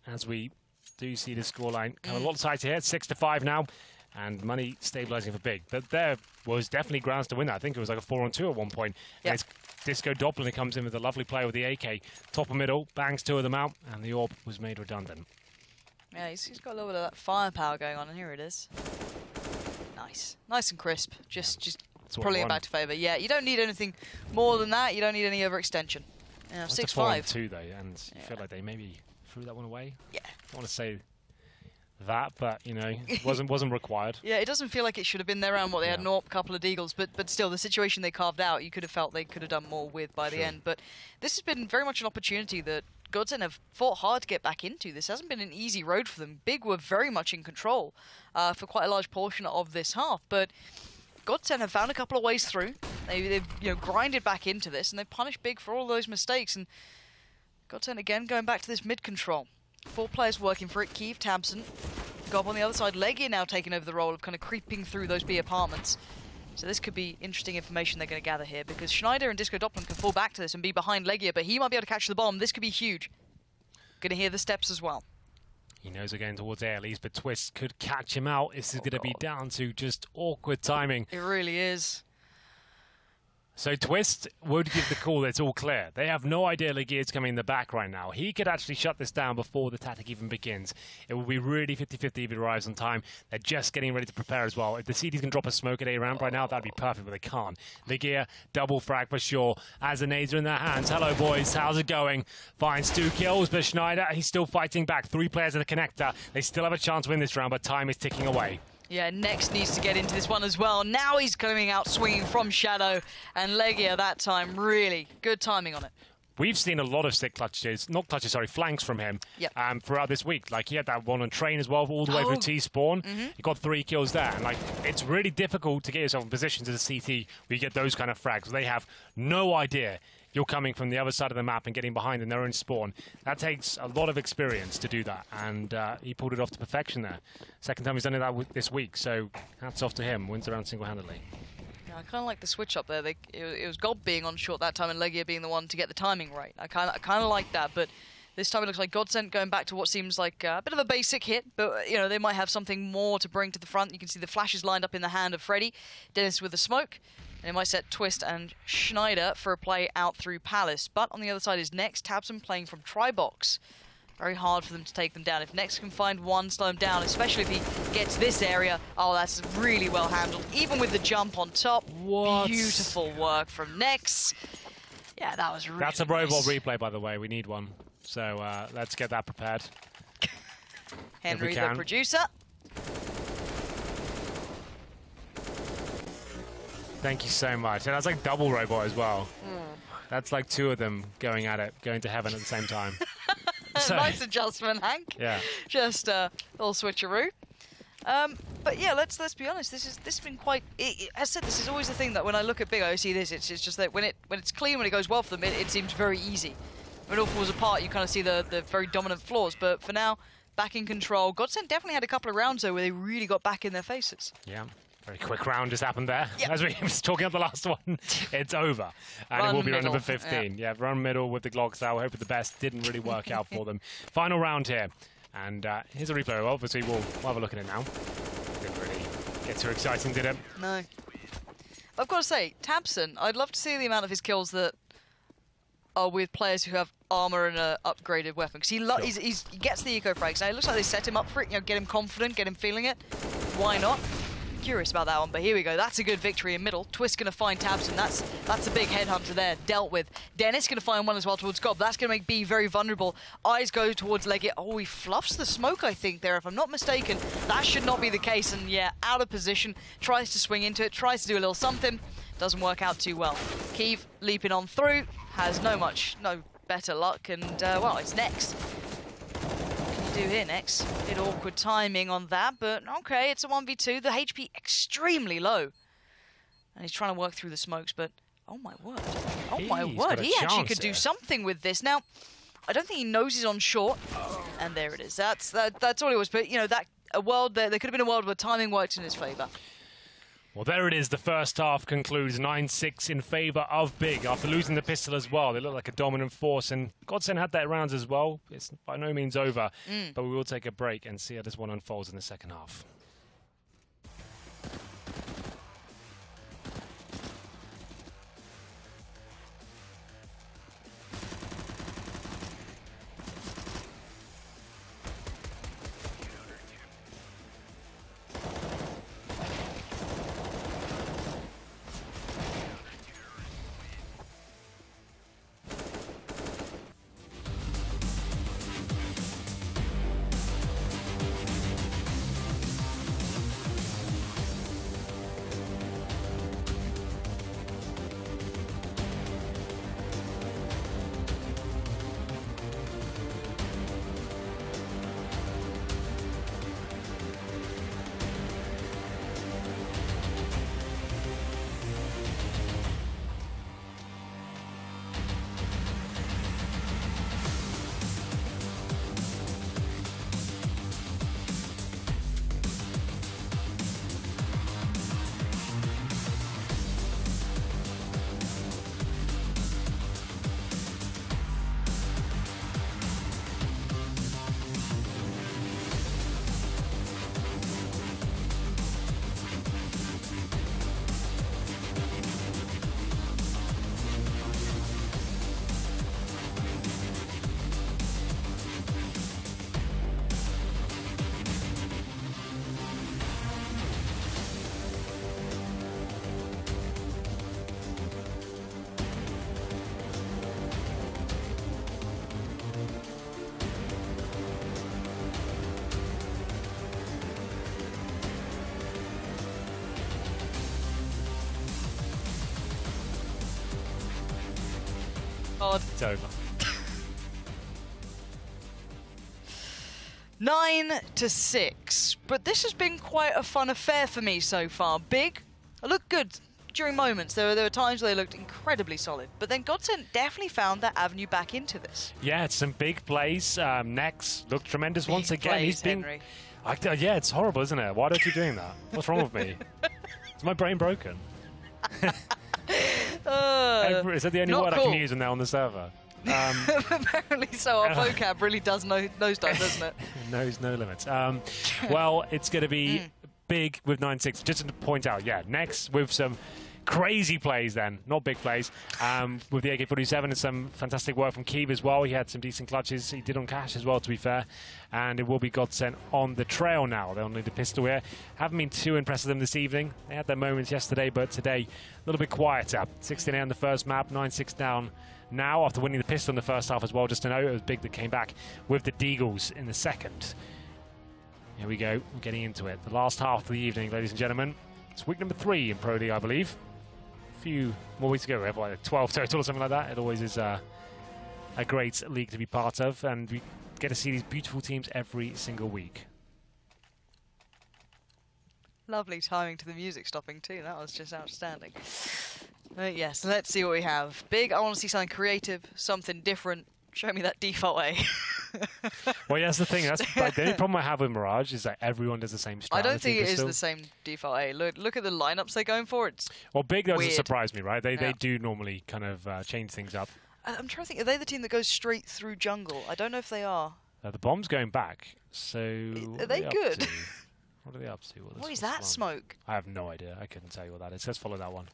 as we do see the scoreline. A lot tighter here. It's 6-5 now. And money stabilizing for Big. But there was definitely grounds to win that. I think it was like a 4-on-2 at one point. Yep. And it's Disco Doppler comes in with a lovely play with the AK. Top and middle, bangs 2 of them out, and the AWP was made redundant. Yeah, he's got a little bit of that firepower going on, and here it is. Nice. Nice and crisp. Just pulling it back to favour. Yeah, you don't need anything more than that. You don't need any overextension. Yeah, 6-5. 4-on-2 though, and you feel like they maybe threw that one away. Yeah. I want to say that, but you know, wasn't required. Yeah, it doesn't feel like it should have been there around what they had a couple of deagles, but still, the situation they carved out, you could have felt they could have done more with by the end. But this has been very much an opportunity that GODSENT have fought hard to get back into. This hasn't been an easy road for them. Big were very much in control for quite a large portion of this half, but GODSENT have found a couple of ways through. They've grinded back into this, and they've punished Big for all those mistakes. And GODSENT again going back to this mid control. 4 players working for it. Keeve, Tabson, Gob on the other side. Legia now taking over the role of kind of creeping through those B apartments. So this could be interesting information they're going to gather here, because Schneider and Disco Doppelin can fall back to this and be behind Legia, but he might be able to catch the bomb. This could be huge. Going to hear the steps as well. He knows they're going towards Airleys, but Twist could catch him out. This is going to be down to just awkward timing. It really is. So Twist would give the call that it's all clear. They have no idea Legia is coming in the back right now. He could actually shut this down before the tactic even begins. It will be really 50-50 if it arrives on time. They're just getting ready to prepare as well. If the CDs can drop a smoke at A ramp right now, that'd be perfect, but they can't. Legia, double frag for sure. As the nades are in their hands. Hello, boys. How's it going? Finds 2 kills, but Schneider, he's still fighting back. 3 players at the connector. They still have a chance to win this round, but time is ticking away. Yeah, Next needs to get into this one as well. Now he's coming out swinging from Shadow, and Legia that time, really good timing on it. We've seen a lot of stick clutches, not clutches, sorry, flanks from him throughout this week. Like, he had that one on train as well, all the way through T-spawn. He got 3 kills there. And, like, it's really difficult to get yourself in positions as a CT where you get those kind of frags. They have no idea you're coming from the other side of the map and getting behind in their own spawn. That takes a lot of experience to do that, and he pulled it off to perfection there. Second time he's done it that this week, so hats off to him. Wins the round single-handedly. Yeah, I kind of like the switch up there. It was Gob being on short that time and Legia being the one to get the timing right. I kind of like that, but this time it looks like GODSENT going back to what seems like a bit of a basic hit, but you know, they might have something more to bring to the front. You can see the flashes lined up in the hand of Freddy. Dennis with the smoke. And they might set Twist and Schneider for a play out through Palace. But on the other side is Next. Tabson playing from Tribox. Very hard for them to take them down. If Next can find one, slow him down, especially if he gets this area. Oh, that's really well handled. Even with the jump on top. What? Beautiful work from Next. Yeah, that was really That's a robot nice. replay, by the way. We need one. So let's get that prepared. Henry, the producer. Thank you so much. And that's like double robot as well. That's like 2 of them going at it, going to heaven at the same time. So, nice adjustment, Hank. Yeah. Just a little switcheroo. But yeah, let's be honest. This has been quite. As I said, this is always the thing that when I look at Big, I see this. It's just that when it's clean, when it goes well for them, it seems very easy. When it all falls apart, you kind of see the very dominant flaws. But for now, back in control. GODSENT definitely had a couple of rounds though where they really got back in their faces. Yeah. Very quick round just happened there. Yep. As we were talking about the last one, it's over. And Run it will be round middle. number 15. Yeah, run middle with the Glocks out. Hope for the best. Didn't really work out for them. Final round here. And here's a replay. Obviously, we'll have a look at it now. Didn't really get too exciting, did it? No. I've got to say, Tabson, I'd love to see the amount of his kills that are with players who have armor and an upgraded weapon. Because he gets the eco frags. Now, it looks like they set him up for it. You know, get him confident, get him feeling it. Why not? Curious about that one, but here we go. That's a good victory in middle. Twist going to find Tabson. That's a big headhunter there, dealt with. Dennis going to find one as well towards Gob. That's going to make B very vulnerable. Eyes go towards Legia. Oh, he fluffs the smoke, I think, there, if I'm not mistaken. That should not be the case, and yeah, out of position. Tries to swing into it, tries to do a little something. Doesn't work out too well. Keeve leaping on through. Has no better luck, and well, it's Next. Do here Next. Bit awkward timing on that, but okay, it's a 1v2. The HP extremely low. And he's trying to work through the smokes, but oh my word. Oh my word, he actually could do something with this. Now, I don't think he knows he's on short. And there it is. That's all it was. But you know, there could have been a world where timing worked in his favour. Well, there it is. The first half concludes 9-6 in favour of Big. After losing the pistol as well, they look like a dominant force. And GODSENT had that rounds as well. It's by no means over. But we will take a break and see how this one unfolds in the second half. God. It's over. 9-6. But this has been quite a fun affair for me so far. Big, I looked good during moments. There were times where they looked incredibly solid. But then GODSENT definitely found that avenue back into this. Yeah, it's some big plays. Next looked tremendous once again. Plays, He's been. Henry. Yeah, it's horrible, isn't it? Why don't you doing that? What's wrong with me? Is my brain broken? Is Is that the only not word I cool. can use when they're on the server? Apparently so. Our vocab really does nosedive, doesn't it? Knows no limits. Well, it's going to be big with 9-6. Just to point out, yeah, next with some crazy plays then, not big plays, with the AK-47 and some fantastic work from Keeve as well. He had some decent clutches. He did on Cash as well, to be fair. And it will be GODSENT on the trail now. They'll need the pistol here. Haven't been too impressed with them this evening. They had their moments yesterday, but today a little bit quieter. 16-8 on the first map, 9-6 down now after winning the pistol in the first half as well. Just to know, it was big that came back with the Deagles in the second. Here we go, we're getting into it. The last half of the evening, ladies and gentlemen. It's week number 3 in Pro League, I believe. A few more weeks to go. We have like 12 total or something like that. It always is a great league to be part of, and we get to see these beautiful teams every single week. Lovely timing to the music stopping too. That was just outstanding. Yes, let's see what we have. Big, I want to see something creative, something different. Show me that default A. Well, yeah, that's the thing. That's like, the only problem I have with Mirage is that everyone does the same style. I don't think it is the same default A. Look at the lineups they're going for. It's well, Big doesn't weird. surprise me, right? They do normally kind of change things up. I'm trying to think. Are they the team that goes straight through jungle? I don't know if they are. The bomb's going back, so Are they good? Up to? What are they up to? What is that smoke? I have no idea. I couldn't tell you what that is. Let's follow that one.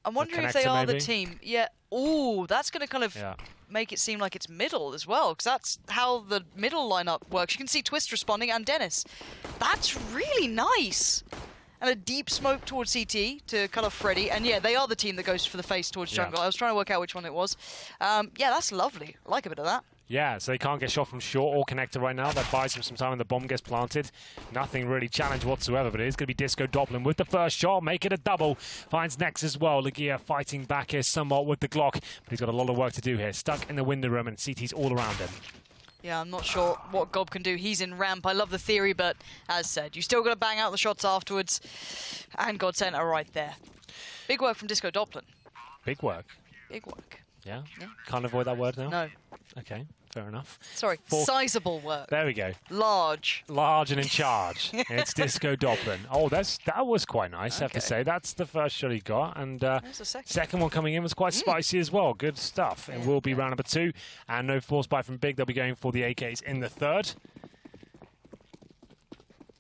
I'm wondering if they connector, are the maybe? team. Yeah. Ooh, that's going to kind of make it seem like it's middle as well, because that's how the middle lineup works. You can see Twist responding and Dennis. That's really nice. And a deep smoke towards CT to cut off Freddy. And yeah, they are the team that goes for the face towards jungle. I was trying to work out which one it was. Yeah, that's lovely. I like a bit of that. Yeah, so they can't get shot from short or connector right now. That buys them some time when the bomb gets planted. Nothing really challenged whatsoever, but it is going to be Disco Doppelin with the first shot. Make it a double. Finds Nex as well. Legia fighting back here somewhat with the Glock, but he's got a lot of work to do here. Stuck in the window room, and CT's all around him. Yeah, I'm not sure what Gob can do. He's in ramp. I love the theory, but as said, you still got to bang out the shots afterwards. And GODSENT are right there. Big work from Disco Doppelin. Big work. Big work. Yeah? Can't avoid that word now? No. Okay, fair enough. Sorry, sizable work. There we go. Large. Large and in charge. It's Disco Doppelin. Oh, that was quite nice, I have to say. That's the first shot he got. And second one coming in was quite spicy as well. Good stuff. It will be round number 2. And no force buy from Big. They'll be going for the AKs in the third.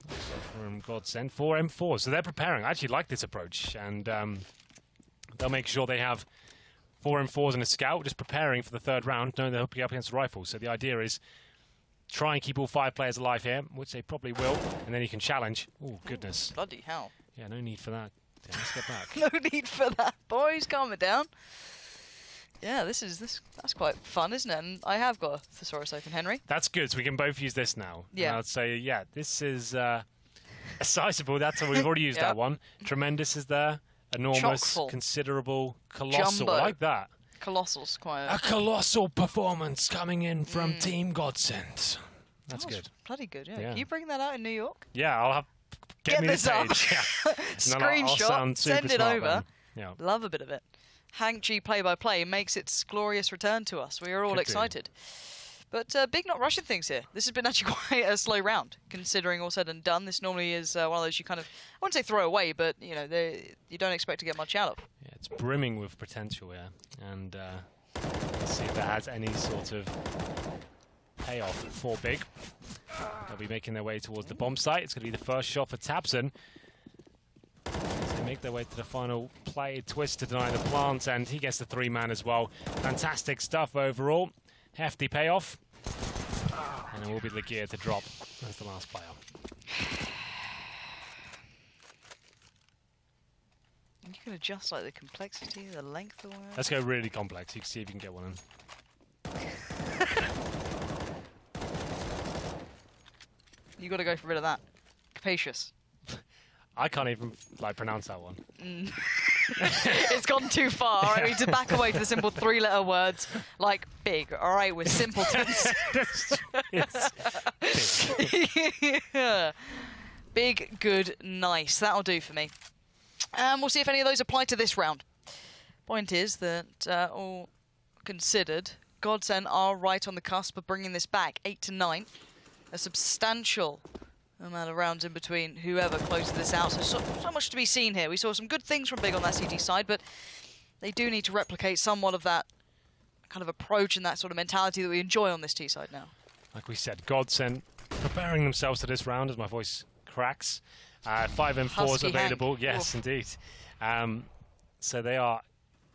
From GODSENT, 4 M4. So they're preparing. I actually like this approach. And they'll make sure they have 4 M4s and a scout, just preparing for the third round, knowing they'll be up against rifles. So the idea is try and keep all 5 players alive here, which they probably will, and then you can challenge. Oh, goodness. Bloody hell. Yeah, no need for that. Yeah, let's get back. No need for that. Boys, calm it down. Yeah, that's quite fun, isn't it? And I have got a thesaurus open, Henry. That's good, so we can both use this now. Yeah. And I'd say, yeah, this is a sizable. We've already used that one. Tremendous is there. Enormous, considerable, colossal. Jumbo. I like that. Colossal's quite a colossal performance coming in from Team GODSENT. That's good. Bloody good, yeah. Can you bring that out in New York? Yeah, I'll have... Get me this the up. page. Yeah. Screenshot, send it over. Yeah. Love a bit of it. Hank G play-by-play makes its glorious return to us. We are all excited. But Big not rushing things here. This has been actually quite a slow round, considering all said and done. This normally is one of those you kind of, I wouldn't say throw away, but you know, you don't expect to get much out of. Yeah, it's brimming with potential here, and let's see if that has any sort of payoff for Big. They'll be making their way towards the bomb site. It's going to be the first shot for Tabson. They make their way to the final play. Twist to deny the plant, and he gets the 3-man as well. Fantastic stuff overall. Hefty payoff. And it will be Legia to drop as the last player. You can adjust like the complexity, the length of the wire. Let's go really complex. You can see if you can get one in. You got to go for a bit of that. Capacious. I can't even pronounce that one. It's gone too far. I need to back away to the simple 3-letter words like big. All right, we're simpletons. It's Big, good, nice. That'll do for me. We'll see if any of those apply to this round. Point is that all considered, GODSENT are right on the cusp of bringing this back, 8 to 9. A substantial amount of rounds in between whoever closes this out. So much to be seen here. We saw some good things from Big on that CT side, but they do need to replicate somewhat of that kind of approach and that sort of mentality that we enjoy on this T side now. Like we said, GODSENT preparing themselves for this round as my voice cracks. 5 and 4s available. Yes, indeed. So they are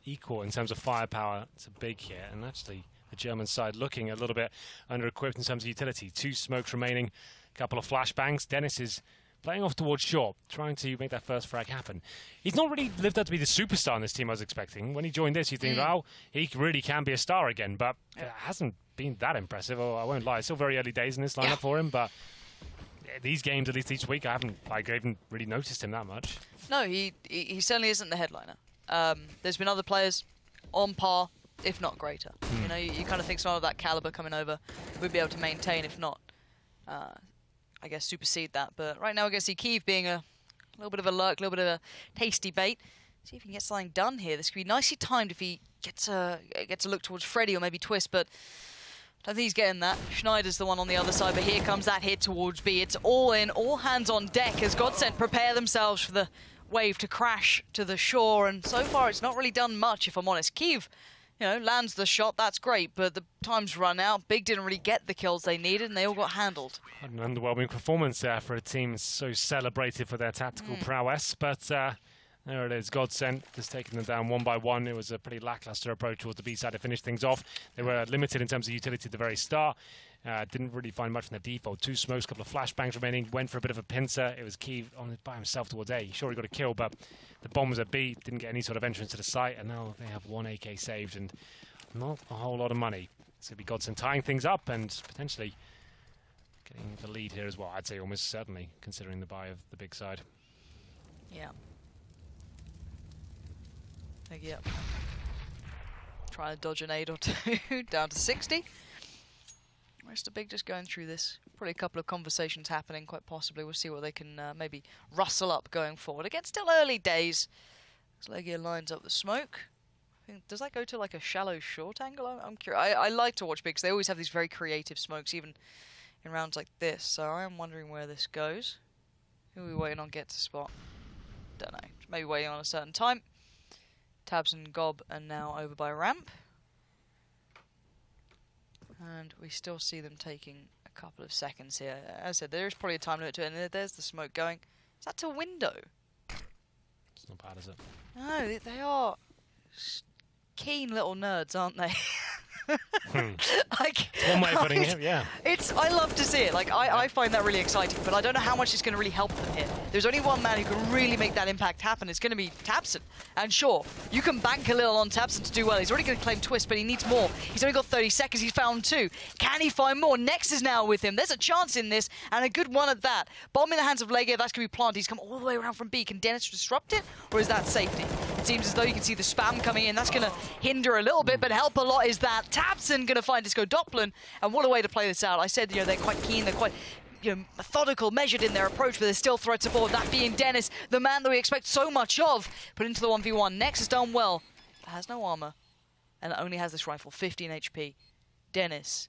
equal in terms of firepower to Big here, and actually the German side looking a little bit under-equipped in terms of utility. 2 smokes remaining, a couple of flashbangs. Dennis is playing off towards short, trying to make that first frag happen. He's not really lived up to be the superstar in this team I was expecting. When he joined this, you think, oh, he really can be a star again, but it hasn't been that impressive. I won't lie, it's still very early days in this lineup for him, but these games, at least each week, I haven't even really noticed him that much. No, he certainly isn't the headliner. There's been other players on par, if not greater. You know, you kind of think someone of that caliber coming over would be able to maintain, if not, I guess, supersede that. But right now, I guess Kyiv being a little bit of a lurk, a little bit of a tasty bait. See if he can get something done here. This could be nicely timed if he gets a look towards Freddy or maybe Twist, but I don't think he's getting that. Schneider's the one on the other side, but here comes that hit towards B. It's all in, all hands on deck as GODSENT prepare themselves for the wave to crash to the shore, and so far it's not really done much, if I'm honest. Kyiv, you know, lands the shot, that's great, but the time's run out. Big didn't really get the kills they needed, and they all got handled. An underwhelming performance there for a team so celebrated for their tactical prowess, but there it is. GODSENT just taking them down one by one. It was a pretty lackluster approach towards the B side to finish things off. They were limited in terms of utility at the very start. Didn't really find much from their default. 2 smokes, a couple of flashbangs remaining. Went for a bit of a pincer. It was Kyiv on by himself towards A. Sure, he got a kill, but the bomb was at B. Didn't get any sort of entrance to the site, and now they have 1 AK saved and not a whole lot of money. It's going to be GODSENT tying things up and potentially getting the lead here as well. I'd say almost certainly, considering the buy of the Big side. Yeah. Yep. Trying to dodge an 8 or 2, down to 60. Rest of Big just going through this. Probably a couple of conversations happening, quite possibly. We'll see what they can maybe rustle up going forward. Again, still early days. As Legia lines up the smoke. I think, does that go to like a shallow short angle? I'm curious. I like to watch Big because they always have these very creative smokes, even in rounds like this. So I am wondering where this goes. Who are we waiting on get to spot? Don't know. Maybe waiting on a certain time. Tabs and Gob are now over by ramp. And we still see them taking a couple of seconds here. As I said, there is probably a time limit to it, and there's the smoke going. Is that to window? It's not bad, is it? No, they are keen little nerds, aren't they? Like, one way of putting it, yeah. I love to see it. Like, I find that really exciting, but I don't know how much it's going to really help them here. There's only one man who can really make that impact happen. It's going to be tabseN. And sure, you can bank a little on tabseN to do well. He's already going to claim Twist, but he needs more. He's only got 30 seconds. He's found 2. Can he find more? Nex is now with him. There's a chance in this, and a good one at that. Bomb in the hands of Legia. That's going to be planted. He's come all the way around from B. Can Dennis disrupt it, or is that safety? It seems as though you can see the spam coming in. That's going to hinder a little bit, but help a lot is that tabseN going to find Disco Doppeln, and what a way to play this out. I said, you know, they're quite keen, they're quite, you know, methodical, measured in their approach, but there's still threats aboard, that being Dennis, the man that we expect so much of, put into the 1v1. Nex has done well, but has no armor, and only has this rifle, 15 HP. Dennis,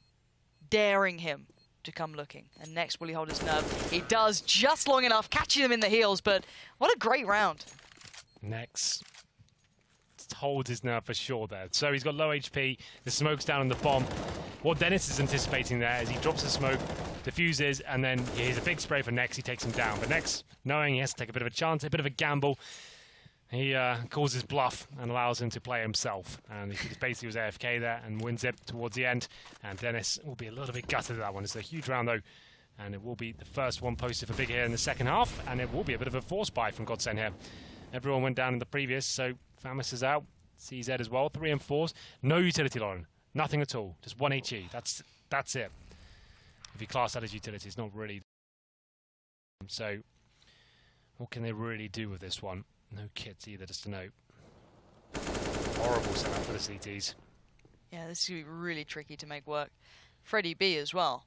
daring him to come looking, and Nex, will he hold his nerve? He does, just long enough, catching him in the heels, but what a great round. Nex holds his nerve for sure there. So he's got low HP, the smoke's down on the bomb. What Dennis is anticipating there is he drops the smoke, diffuses, and then here's a big spray for Nex, he takes him down. But Nex, knowing he has to take a bit of a chance, a bit of a gamble, he calls his bluff and allows him to play himself. And he basically was AFK there and wins it towards the end. And Dennis will be a little bit gutted at that one. It's a huge round though, and it will be the first one posted for Big here in the second half, and it will be a bit of a force buy from GODSENT here. Everyone went down in the previous, so Famis is out. CZ as well, 3 and 4s. No utility, Lauren. Nothing at all. Just 1 HE. That's it. If you class that as utility, it's not really. So, what can they really do with this one? No kits either, just a note. Horrible setup for the CTs. Yeah, this is going to be really tricky to make work. Freddie B as well.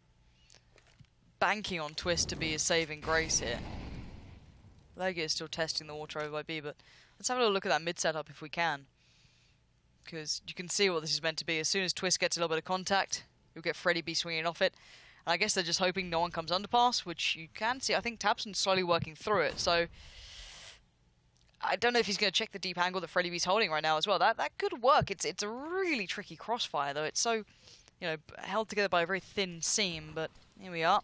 Banking on Twist to be his saving grace here. Legia is still testing the water over by B, but let's have a little look at that mid setup if we can. Because you can see what this is meant to be. As soon as Twist gets a little bit of contact, you'll get Freddie B swinging off it. And I guess they're just hoping no one comes underpass, which you can see. I think tabseN's slowly working through it, so I don't know if he's going to check the deep angle that Freddie B's holding right now as well. That could work. It's a really tricky crossfire, though. It's so, you know, held together by a very thin seam, but here we are.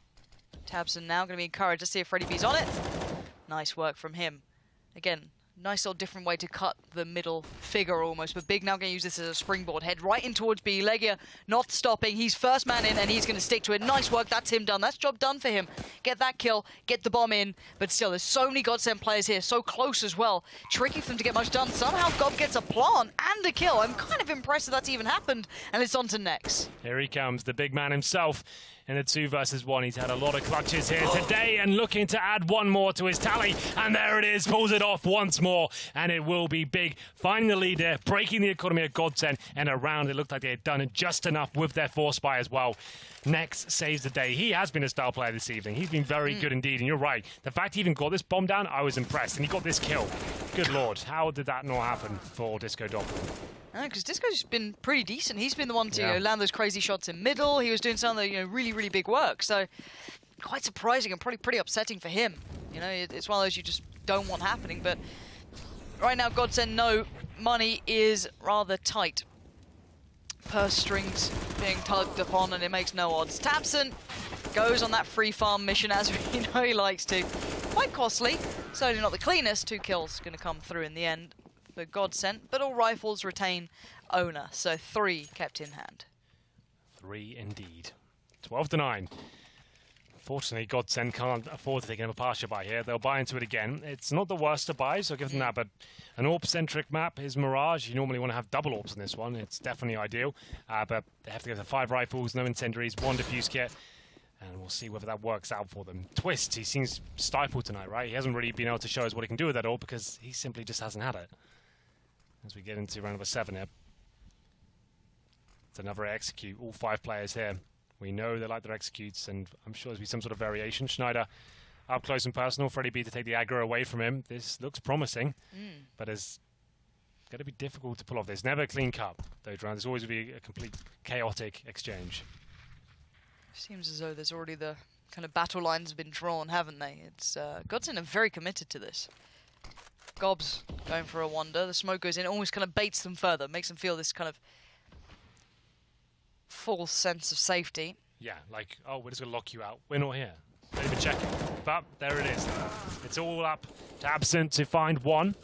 tabseN now going to be encouraged to see if Freddie B's on it. Nice work from him. Again, nice little different way to cut the middle figure almost, but Big now going to use this as a springboard. Head right in towards B. Legia not stopping. He's first man in and he's going to stick to it. Nice work. That's him done. That's job done for him. Get that kill, get the bomb in, but still there's so many GODSENT players here, so close as well. Tricky for them to get much done. Somehow Gob gets a plant and a kill. I'm kind of impressed that that's even happened, and it's on to Nex. Here he comes, the big man himself. In a 2 versus 1, he's had a lot of clutches here today and looking to add one more to his tally. And there it is, pulls it off once more. And it will be Big finding the lead there, breaking the economy of GODSENT. And around, it looked like they had done it just enough with their force buy as well. Nex saves the day. He has been a star player this evening. He's been very good indeed. And you're right, the fact he even got this bomb down, I was impressed. And he got this kill. Good lord, how did that not happen for Disco Doppler? Because Disco's been pretty decent. He's been the one to land those crazy shots in middle. He was doing some of the really, really big work. So quite surprising and probably pretty upsetting for him. You know, it's one of those you just don't want happening. But right now, GODSENT know money is rather tight. Purse strings being tugged upon, and it makes no odds. tabseN goes on that free farm mission, as we know he likes to. Quite costly. Certainly not the cleanest. 2 kills going to come through in the end for GODSENT, but all rifles retain owner, so 3 kept in hand. 3 indeed. 12-9. Fortunately, GODSENT can't afford to take another partial buy here. They'll buy into it again. It's not the worst to buy, so I'll give them that, but an AWP-centric map is Mirage. You normally want to have double AWPs in this one. It's definitely ideal, but they have to go to 5 rifles, no incendiaries, 1 diffuse kit, and we'll see whether that works out for them. Twist, he seems stifled tonight, right? He hasn't really been able to show us what he can do with that all because he simply just hasn't had it. As we get into round number 7 here. It's another execute, all 5 players here. We know they like their executes, and I'm sure there'll be some sort of variation. Schneider up close and personal, Freddie B to take the aggro away from him. This looks promising, but it's going to be difficult to pull off. There's never a clean cut, those rounds. There's always going to be a complete chaotic exchange. Seems as though there's already the kind of battle lines have been drawn, haven't they? It's GODSENT are very committed to this. Gob's going for a wander. The smoke goes in, almost kind of baits them further, makes them feel this kind of false sense of safety. Yeah, like, oh, we're just going to lock you out. We're not here. Don't even check it. But there it is. It's all up to tabseN to find one.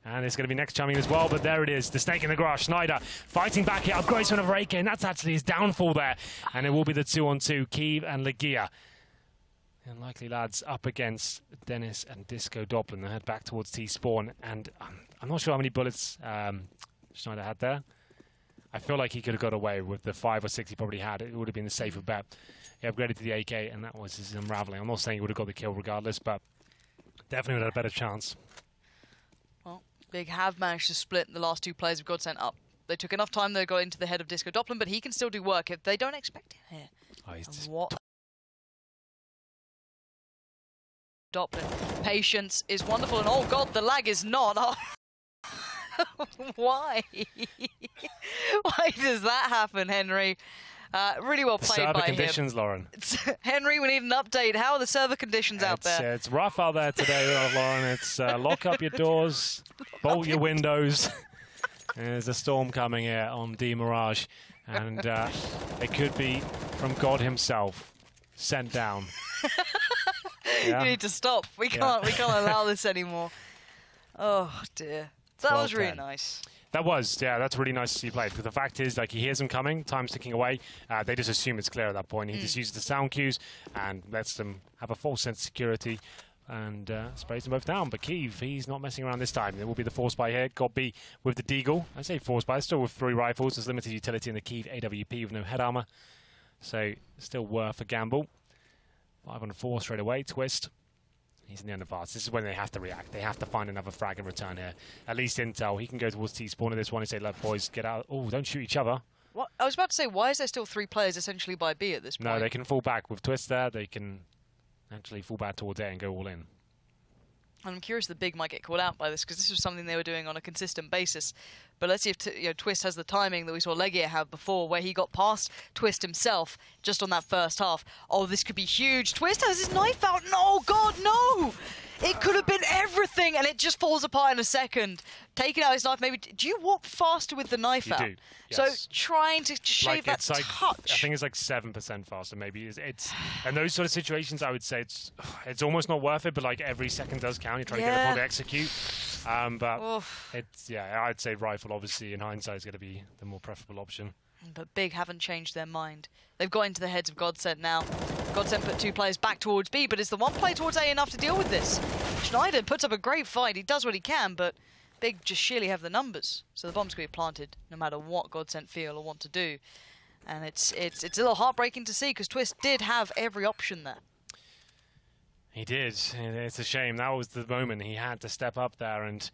And it's going to be Nex chumming as well, but there it is. The snake in the grass. Schneider fighting back here. Upgrades from another AK, and that's actually his downfall there. And it will be the 2-on-2, Kiev and Legia. And likely lads up against Dennis and Disco Doppler. They head back towards T-spawn. And I'm not sure how many bullets Schneider had there. I feel like he could have got away with the 5 or 6 he probably had. It would have been the safer bet. He upgraded to the AK, and that was his unraveling. I'm not saying he would have got the kill regardless, but definitely would have had a better chance. Well, Big have managed to split the last 2 players of GODSENT up. They took enough time, they got into the head of Disco Doppler, but he can still do work if they don't expect him here. Oh, he's just what? Doppler. Patience is wonderful, and oh god, the lag is not. Why? Why does that happen, Henry? Really well played by him. Server conditions, Lauren. Henry, we need an update. How are the server conditions out there? It's rough out there today, Lauren. It's lock up your doors, bolt your windows. There's a storm coming here on D Mirage, and it could be from God himself, sent down. You need to stop. We can't allow this anymore. Oh dear. That was really nice. That was, yeah, that's really nice to see played. Because the fact is, like, he hears them coming, time's ticking away. They just assume it's clear at that point. He just uses the sound cues and lets them have a false sense of security and sprays them both down. But Kiev, he's not messing around this time. There will be the force buy here. Godby with the Deagle. I say force buy, still with 3 rifles. There's limited utility in the Kiev AWP with no head armor. So, still worth a gamble. 5 on 4 straight away. Twist. He's in the underpass. This is when they have to react. They have to find another frag in return here. At least Intel, he can go towards T-spawn in this one and say, look, boys, get out. Oh, don't shoot each other. What? I was about to say, why is there still 3 players essentially by B at this point? No, they can fall back. With Twist there, they can actually fall back towards A and go all in. And I'm curious the Big might get called out by this, because this was something they were doing on a consistent basis. But let's see if Twist has the timing that we saw Legia have before, where he got past Twist himself just on that first half. Oh, this could be huge. Twist has his knife out. No, God, no! It could have been everything, and it just falls apart in a second. Taking out his knife, maybe. Do you walk faster with the knife out? You do, yes. So trying to shave that touch. I think it's like 7% faster, maybe. It's and those sort of situations, I would say it's almost not worth it. But like every second does count. You're trying to get it on to execute. But Oof. I'd say rifle. Obviously, in hindsight, is going to be the more preferable option. But Big haven't changed their mind. They've got into the heads of GODSENT now. GODSENT put 2 players back towards B, but is the 1 player towards A enough to deal with this? Schneider puts up a great fight. He does what he can, but Big just sheerly have the numbers. So the bomb's going to be planted no matter what GODSENT feel or want to do. And it's a little heartbreaking to see, because Twist did have every option there. He did. It's a shame. That was the moment he had to step up there, and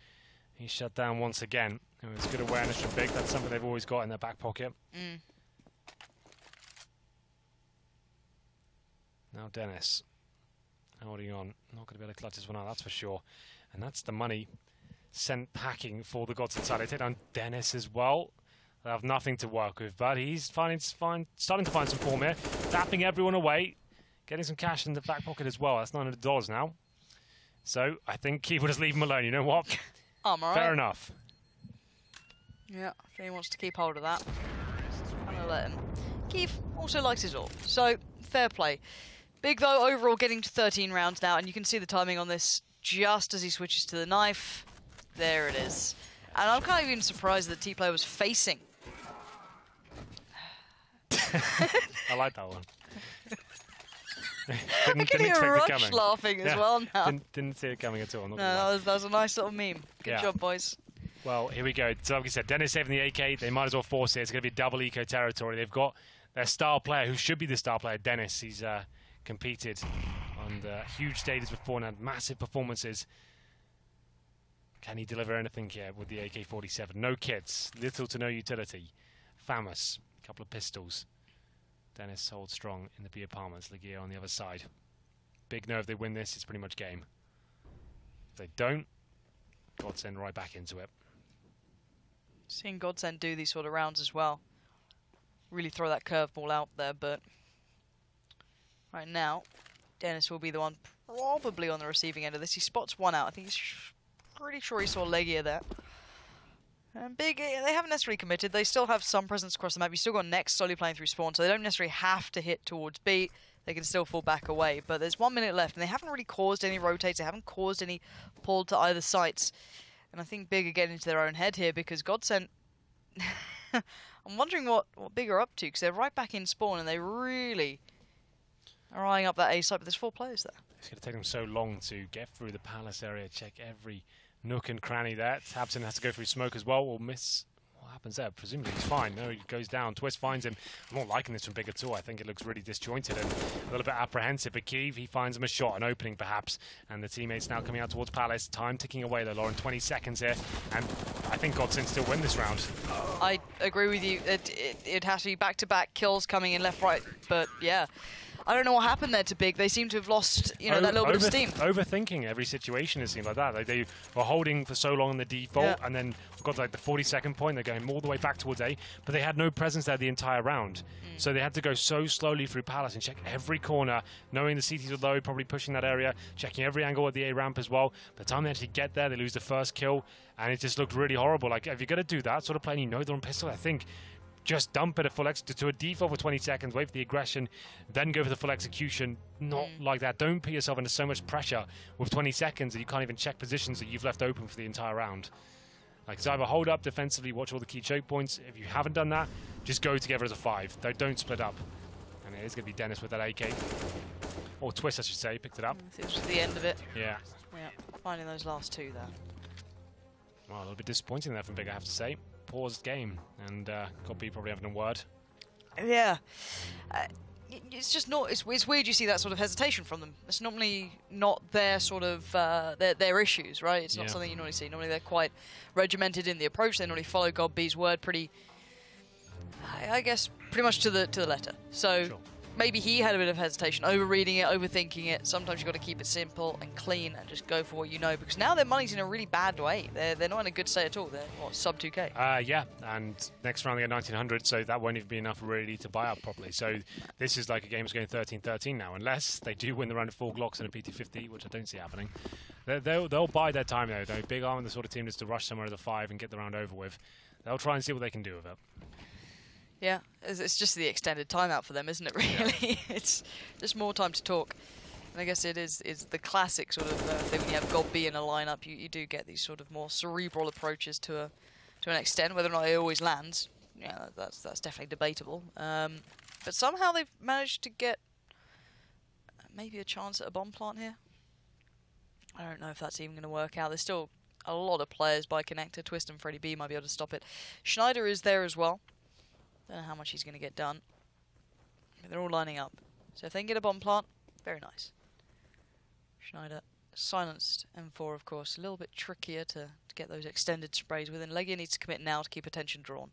he shut down once again. It was good awareness from Big. That's something they've always got in their back pocket. Now Dennis, holding on. Not going to be able to clutch this one out, that's for sure. And that's the money sent packing for the GODSENT side. They take down Dennis as well. They have nothing to work with, but he's starting to find some form here. Tapping everyone away. Getting some cash in the back pocket as well. That's $900 now. So I think he will just leave him alone. You know what? Fair enough. Yeah, if he wants to keep hold of that, I'm going to let him. Keith also likes his all, so fair play. Big, though, overall getting to 13 rounds now, and you can see the timing on this just as he switches to the knife. There it is. And I'm kind of even surprised that T-Player was facing. I like that one. I can hear Rush laughing as well now. Didn't see it coming at all. No, that was a nice little meme. Good job, boys. Well, here we go. So like I said, Dennis saving the AK. They might as well force it. It's going to be double eco territory. They've got their star player, who should be the star player, Dennis. He's competed on the huge stages before and had massive performances. Can he deliver anything here with the AK-47? No kits, little to no utility. Famous, a couple of pistols. Dennis holds strong in the B apartments. Legia on the other side. Big know if they win this, it's pretty much game. If they don't, GODSENT right back into it. Seeing GODSENT do these sort of rounds as well. Really throw that curveball out there, but right now, Dennis will be the one probably on the receiving end of this. He spots one out. I think he's pretty sure he saw Legia there. And Big, they haven't necessarily committed. They still have some presence across the map. You still got Next slowly playing through spawn, so they don't necessarily have to hit towards B. They can still fall back away. But there's 1 minute left, and they haven't really caused any rotates. They haven't caused any pull to either sites. And I think Big are getting into their own head here, because GODSENT... I'm wondering what Big are up to, because they're right back in spawn, and they really are eyeing up that A site, but there's 4 players there. It's going to take them so long to get through the palace area, check every nook and cranny there. Tabson has to go through smoke as well, or miss. What happens there? Presumably he's fine. No, he goes down. Twist finds him. I'm not liking this from Big at all. I think it looks really disjointed and a little bit apprehensive. But Kiev, he finds him a shot, an opening perhaps. And the teammates now coming out towards Palace. Time ticking away though, Lauren. 20 seconds here. And I think GODSENT still win this round. I agree with you. It has to be back-to-back kills coming in left, right. But yeah. I don't know what happened there to Big. They seem to have lost, that little bit of steam. Overthinking every situation, it seemed like that. Like they were holding for so long on the default, and then got to like the 42nd point. They're going all the way back towards A, but they had no presence there the entire round. So they had to go so slowly through Palace and check every corner, knowing the CTs were low, probably pushing that area, checking every angle at the A ramp as well. By the time they actually get there, they lose the first kill, and it just looked really horrible. Like, if you're going to do that sort of play and you know they're on pistol, I think just dump it at full to a default for 20 seconds, wait for the aggression, then go for the full execution. Not like that. Don't put yourself under so much pressure with 20 seconds that you can't even check positions that you've left open for the entire round. Like, it's either hold up defensively, watch all the key choke points. If you haven't done that, just go together as a 5. Don't split up. And it is going to be Dennis with that AK. Or Twist, I should say, picked it up. It was the end of it. Yeah. Yeah, finding those last 2 there. Well, a little bit disappointing there from Big, I have to say. Paused game, and Copy probably having a word. Yeah. it's just not. It's weird you see that sort of hesitation from them. It's normally not their sort of their issues, right? It's not something you normally see. Normally they're quite regimented in the approach. They normally follow God B's word pretty, I guess, pretty much to the letter. So. Sure. Maybe he had a bit of hesitation, overreading it, overthinking it. Sometimes you've got to keep it simple and clean and just go for what you know, because now their money's in a really bad way. They're not in a good state at all. They're, what, sub 2K? Yeah, and next round they get 1900, so that won't even be enough really to buy up properly. So this is like a game that's going 13-13 now, unless they do win the round of 4 Glocks and a PT50, which I don't see happening. They'll buy their time though. Big Arm, the sort of team that's to rush somewhere to the 5 and get the round over with. They'll try and see what they can do with it. Yeah, it's just the extended timeout for them, isn't it, really? Yeah. It's just more time to talk. And I guess it's the classic sort of thing when you have God B in a lineup, you do get these sort of more cerebral approaches to an extent. Whether or not it always lands, yeah, that's definitely debatable. But somehow they've managed to get maybe a chance at a bomb plant here. I don't know if that's even going to work out. There's still a lot of players by connector. Twist and Freddy B might be able to stop it. Schneider is there as well. Don't know how much he's going to get done. But they're all lining up. So if they can get a bomb plant, very nice. Schneider silenced M4, of course. A little bit trickier to get those extended sprays within. Legia needs to commit now to keep attention drawn.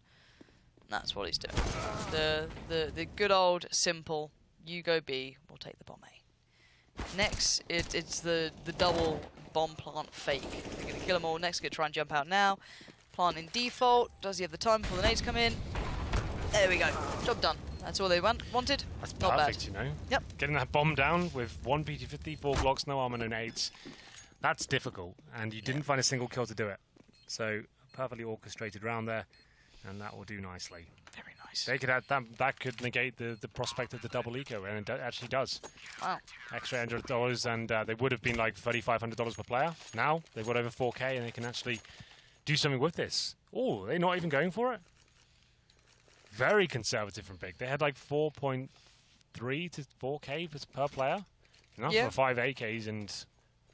And that's what he's doing. The good old, simple, you go B, we'll take the bomb A. Next, it's the double bomb plant fake. They're going to kill them all. Next, going to try and jump out now. Plant in default. Does he have the time before the nades come in? There we go. Job done. That's all they wanted. That's not perfect, bad. You know. Yep. Getting that bomb down with 1 PT50, 4 Glocks, no armor, no nades. That's difficult, and you didn't find a single kill to do it. So, perfectly orchestrated round there, and that will do nicely. Very nice. They could add that could negate the prospect of the double eco, and it actually does. Wow. Extra $100, and they would have been like $3,500 per player. Now they've got over 4K, and they can actually do something with this. Oh, they're not even going for it. Very conservative from Big. They had like 4.3 to 4K per player. Enough for 5 AKs and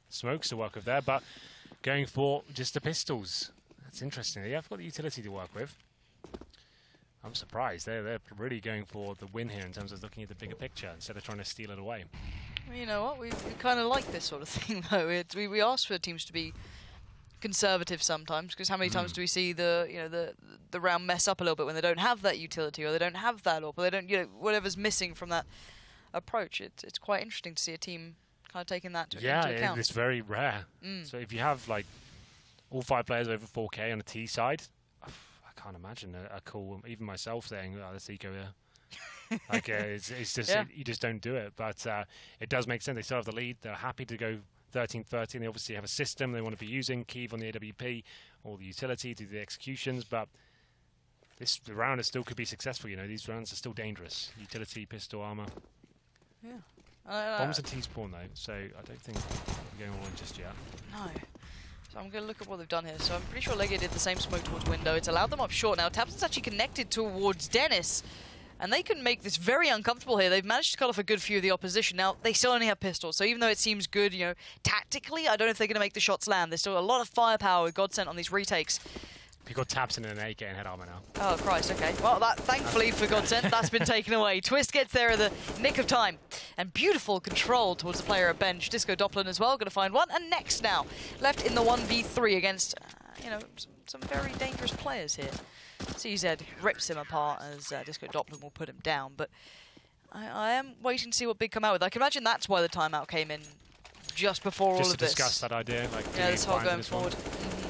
smokes to work with there, but going for just the pistols. That's interesting. They have got the utility to work with. I'm surprised. They're really going for the win here in terms of looking at the bigger picture instead of trying to steal it away. Well, you know what? We kind of like this sort of thing, though. We ask for teams to be conservative sometimes, because how many times do we see the round mess up a little bit when they don't have that utility, or they don't have that, or they don't, whatever's missing from that approach. It's quite interesting to see a team kind of taking that into account. Yeah, it's very rare. So if you have like all 5 players over 4K on the T side, I can't imagine a call, even myself saying, "Oh, let's eco here." Like it's just you just don't do it. But it does make sense. They still have the lead. They're happy to go 13-13. They obviously have a system they want to be using, Kiev on the AWP, all the utility to do the executions, but the round still could be successful. These rounds are still dangerous. Utility, pistol, armor. Yeah. Bombs and T-spawn though, so I don't think we're going all in just yet. No. So I'm going to look at what they've done here. So I'm pretty sure Legia did the same smoke towards window. It's allowed them up short now. Tabson's actually connected towards Dennis. And they can make this very uncomfortable here. They've managed to cut off a good few of the opposition. Now, they still only have pistols, so even though it seems good, tactically, I don't know if they're going to make the shots land. There's still a lot of firepower with GODSENT on these retakes. You've got Tabson in an AK and head armor now. Oh, Christ, okay. Well, thankfully for GODSENT, that's been taken away. Twist gets there at the nick of time. And beautiful control towards the player at bench. Disco Doppler as well, going to find one. And next now, left in the 1v3 against, some very dangerous players here. CZ rips him apart as Disco Doppler will put him down, but I am waiting to see what Big come out with. I can imagine that's why the timeout came in just before all of this. Just to discuss that idea. This whole going forward.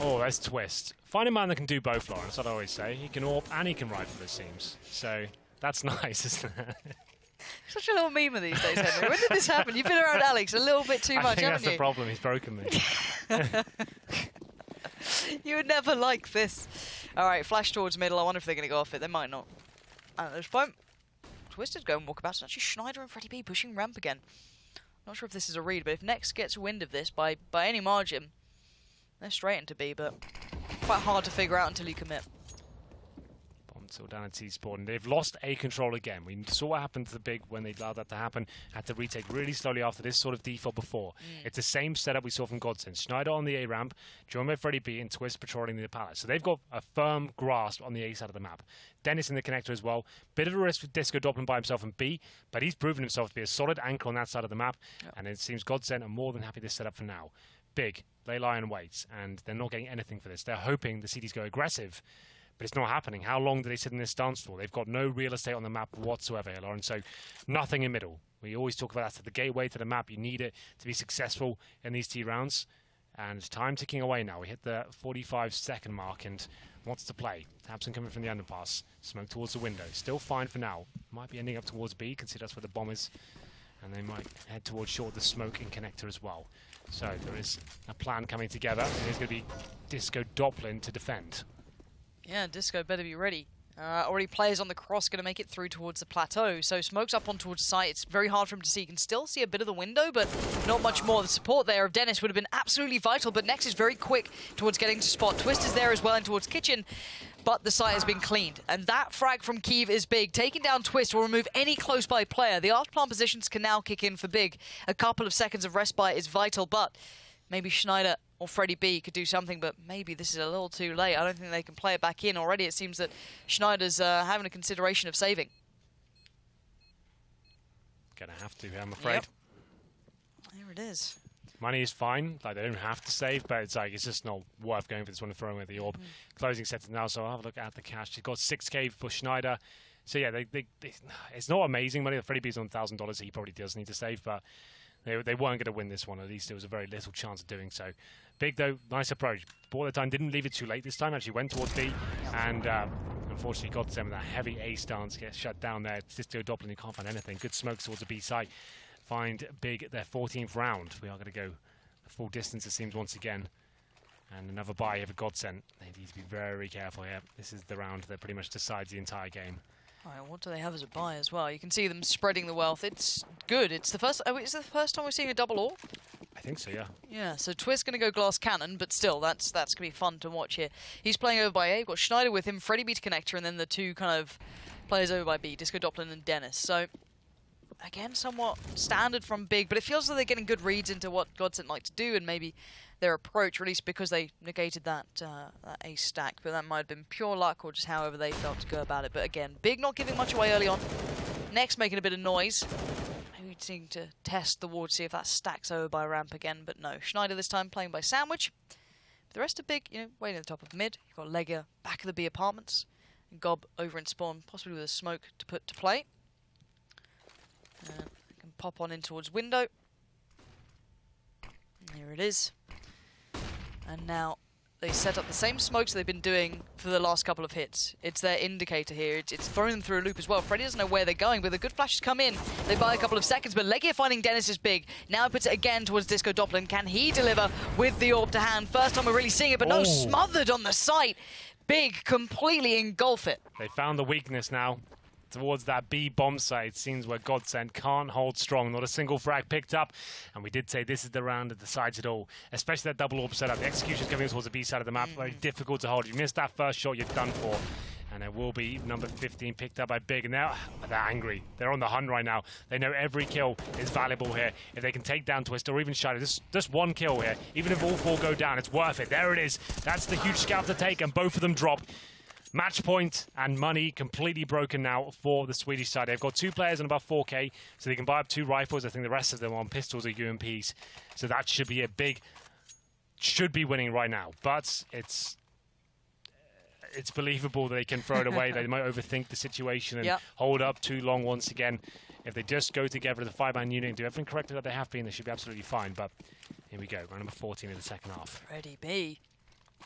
Oh, there's Twist. Find a man that can do both, Lawrence, I'd always say. He can AWP and he can rifle, it seems. So that's nice, isn't it? Such a little meme of these days, Henry. When did this happen? You've been around Alex a little bit too much, haven't you? I think that's the problem. He's broken me. You would never like this. All right, flash towards middle. I wonder if they're going to go off it. They might not. At this point, Twisted go and walk about. Actually, Schneider and Freddy B pushing ramp again. Not sure if this is a read, but if Next gets wind of this by any margin, they're straight into B, but quite hard to figure out until you commit. Bomb It's all down at T-Sport, and they've lost A control again. We saw what happened to the Big when they allowed that to happen. Had to retake really slowly after this sort of default before. It's the same setup we saw from GODSENT. Schneider on the A ramp, joined by Freddie B, and Twist patrolling the pallet. So they've got a firm grasp on the A side of the map. Dennis in the connector as well. Bit of a risk with Disco Doppelin by himself in B, but he's proven himself to be a solid anchor on that side of the map, and it seems GODSENT are more than happy to set up for now. Big, they lie in wait, and they're not getting anything for this. They're hoping the CDs go aggressive, but it's not happening. How long do they sit in this stance for? They've got no real estate on the map whatsoever here, Lauren, so nothing in middle. We always talk about that, the gateway to the map. You need it to be successful in these T rounds, and time ticking away now. We hit the 45-second mark, and wants to play. Tabson coming from the underpass. Smoke towards the window. Still fine for now. Might be ending up towards B. You can see that's where the bomb is, and they might head towards short the smoke and connector as well. So there is a plan coming together. There's going to be Disco Doppelin to defend. Yeah, Disco better be ready. Already players on the cross going to make it through towards the plateau. So Smoke's up on towards the site. It's very hard for him to see. You can still see a bit of the window, but not much more. The support there of Dennis would have been absolutely vital, but Nex is very quick towards getting to spot. Twist is there as well and towards Kitchen, but the site has been cleaned. And that frag from Kiev is big. Taking down Twist will remove any close-by player. The arc plant positions can now kick in for Big. A couple of seconds of respite is vital, but maybe Schneider or Freddie B could do something, but maybe this is a little too late. I don't think they can play it back in already. It seems that Schneider's having a consideration of saving. Gonna have to, I'm afraid. Yep. There it is. Money is fine. Like, they don't have to save, but it's like it's just not worth going for this one and throwing away the orb. Closing seconds now, so I'll have a look at the cash. She's got 6K for Schneider. So yeah, it's not amazing money. Freddie B's on $1,000. He probably does need to save, but they weren't going to win this one. At least there was a very little chance of doing so. Big, though, nice approach. Bought the time, didn't leave it too late this time. Actually went towards B, and unfortunately got them with that heavy A stance. Gets shut down there. It's Disco Doppelin, you can't find anything. Good smoke towards the B side. Find Big their 14th round. We are going to go the full distance, it seems, once again. And another buy here for GODSENT. They need to be very careful here. This is the round that pretty much decides the entire game. All right, what do they have as a buy as well? You can see them spreading the wealth. It's good. It's the first. Oh, is it the first time we're seeing a double orb? I think so, yeah. Yeah. So Twist going to go glass cannon, but still, that's going to be fun to watch here. He's playing over by A. We've got Schneider with him, Freddie B to connector, and then the two kind of players over by B, Disco Doppelin and Dennis. So again, somewhat standard from Big, but it feels like they're getting good reads into what GODSENT like to do, and maybe their approach, or at least because they negated that ace stack, but that might have been pure luck or just however they felt to go about it. But again, Big not giving much away early on. Next making a bit of noise. Maybe needing to test the ward, see if that stacks over by ramp again, but no. Schneider this time playing by Sandwich. The rest of Big, you know, waiting at the top of mid. You've got Lega back of the B apartments. And Gob over in spawn, possibly with a smoke to put to play. Can pop on in towards window. And here it is. And now they set up the same smokes they've been doing for the last couple of hits. It's their indicator here. It's throwing them through a loop as well. Freddie doesn't know where they're going, but the good flashes come in. They buy a couple of seconds, but Legia finding Dennis is big. Now puts it again towards Disco Doppelin. Can he deliver with the orb to hand? First time we're really seeing it, but no, smothered on the site. Big completely engulf it. They found the weakness now towards that B bomb site. Seems where GODSENT can't hold strong. Not a single frag picked up. And we did say this is the round that decides it all. Especially that double orb setup. The execution's coming towards the B side of the map. Very difficult to hold. If you miss that first shot, you're done for. And it will be number 15 picked up by Big. And now they're angry. They're on the hunt right now. They know every kill is valuable here. If they can take down Twist or even Shadow, just one kill here. Even if all four go down, it's worth it. There it is. That's the huge scalp to take, and both of them drop. Match point and money completely broken now for the Swedish side. They've got two players on about 4K, so they can buy up 2 rifles. I think the rest of them on pistols or UMPs. So that should be a big... should be winning right now. But it's believable that they can throw it away. They might overthink the situation and hold up too long once again. If they just go together as a 5-man unit and do everything correctly that they have been, they should be absolutely fine. But here we go, round number 14 in the second half. Freddie B.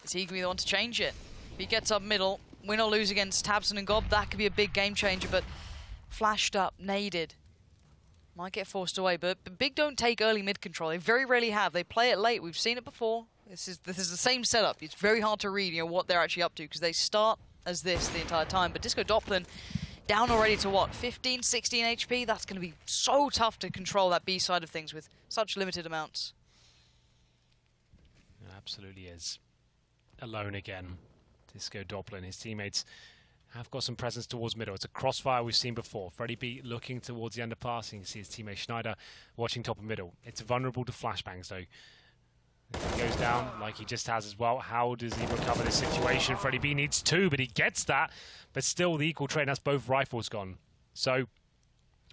Is he going to be the one to change it? If he gets up middle, win or lose against Tabson and Gob, that could be a big game changer, but flashed up, naded. Might get forced away, but Big don't take early mid control. They very rarely have. They play it late. We've seen it before. This is the same setup. It's very hard to read, you know, what they're actually up to, because they start as this the entire time. But Disco Doppelin down already to what, 15, 16 HP? That's going to be so tough to control that B side of things with such limited amounts. It absolutely is. Alone again. Disco Doppelin, his teammates have got some presence towards middle. It's a crossfire we've seen before. Freddy B looking towards the end of passing. You see his teammate Schneider watching top of middle. It's vulnerable to flashbangs, though. If he goes down like he just has as well, how does he recover this situation? Freddy B needs 2, but he gets that. But still, the equal trade, and that's both rifles gone. So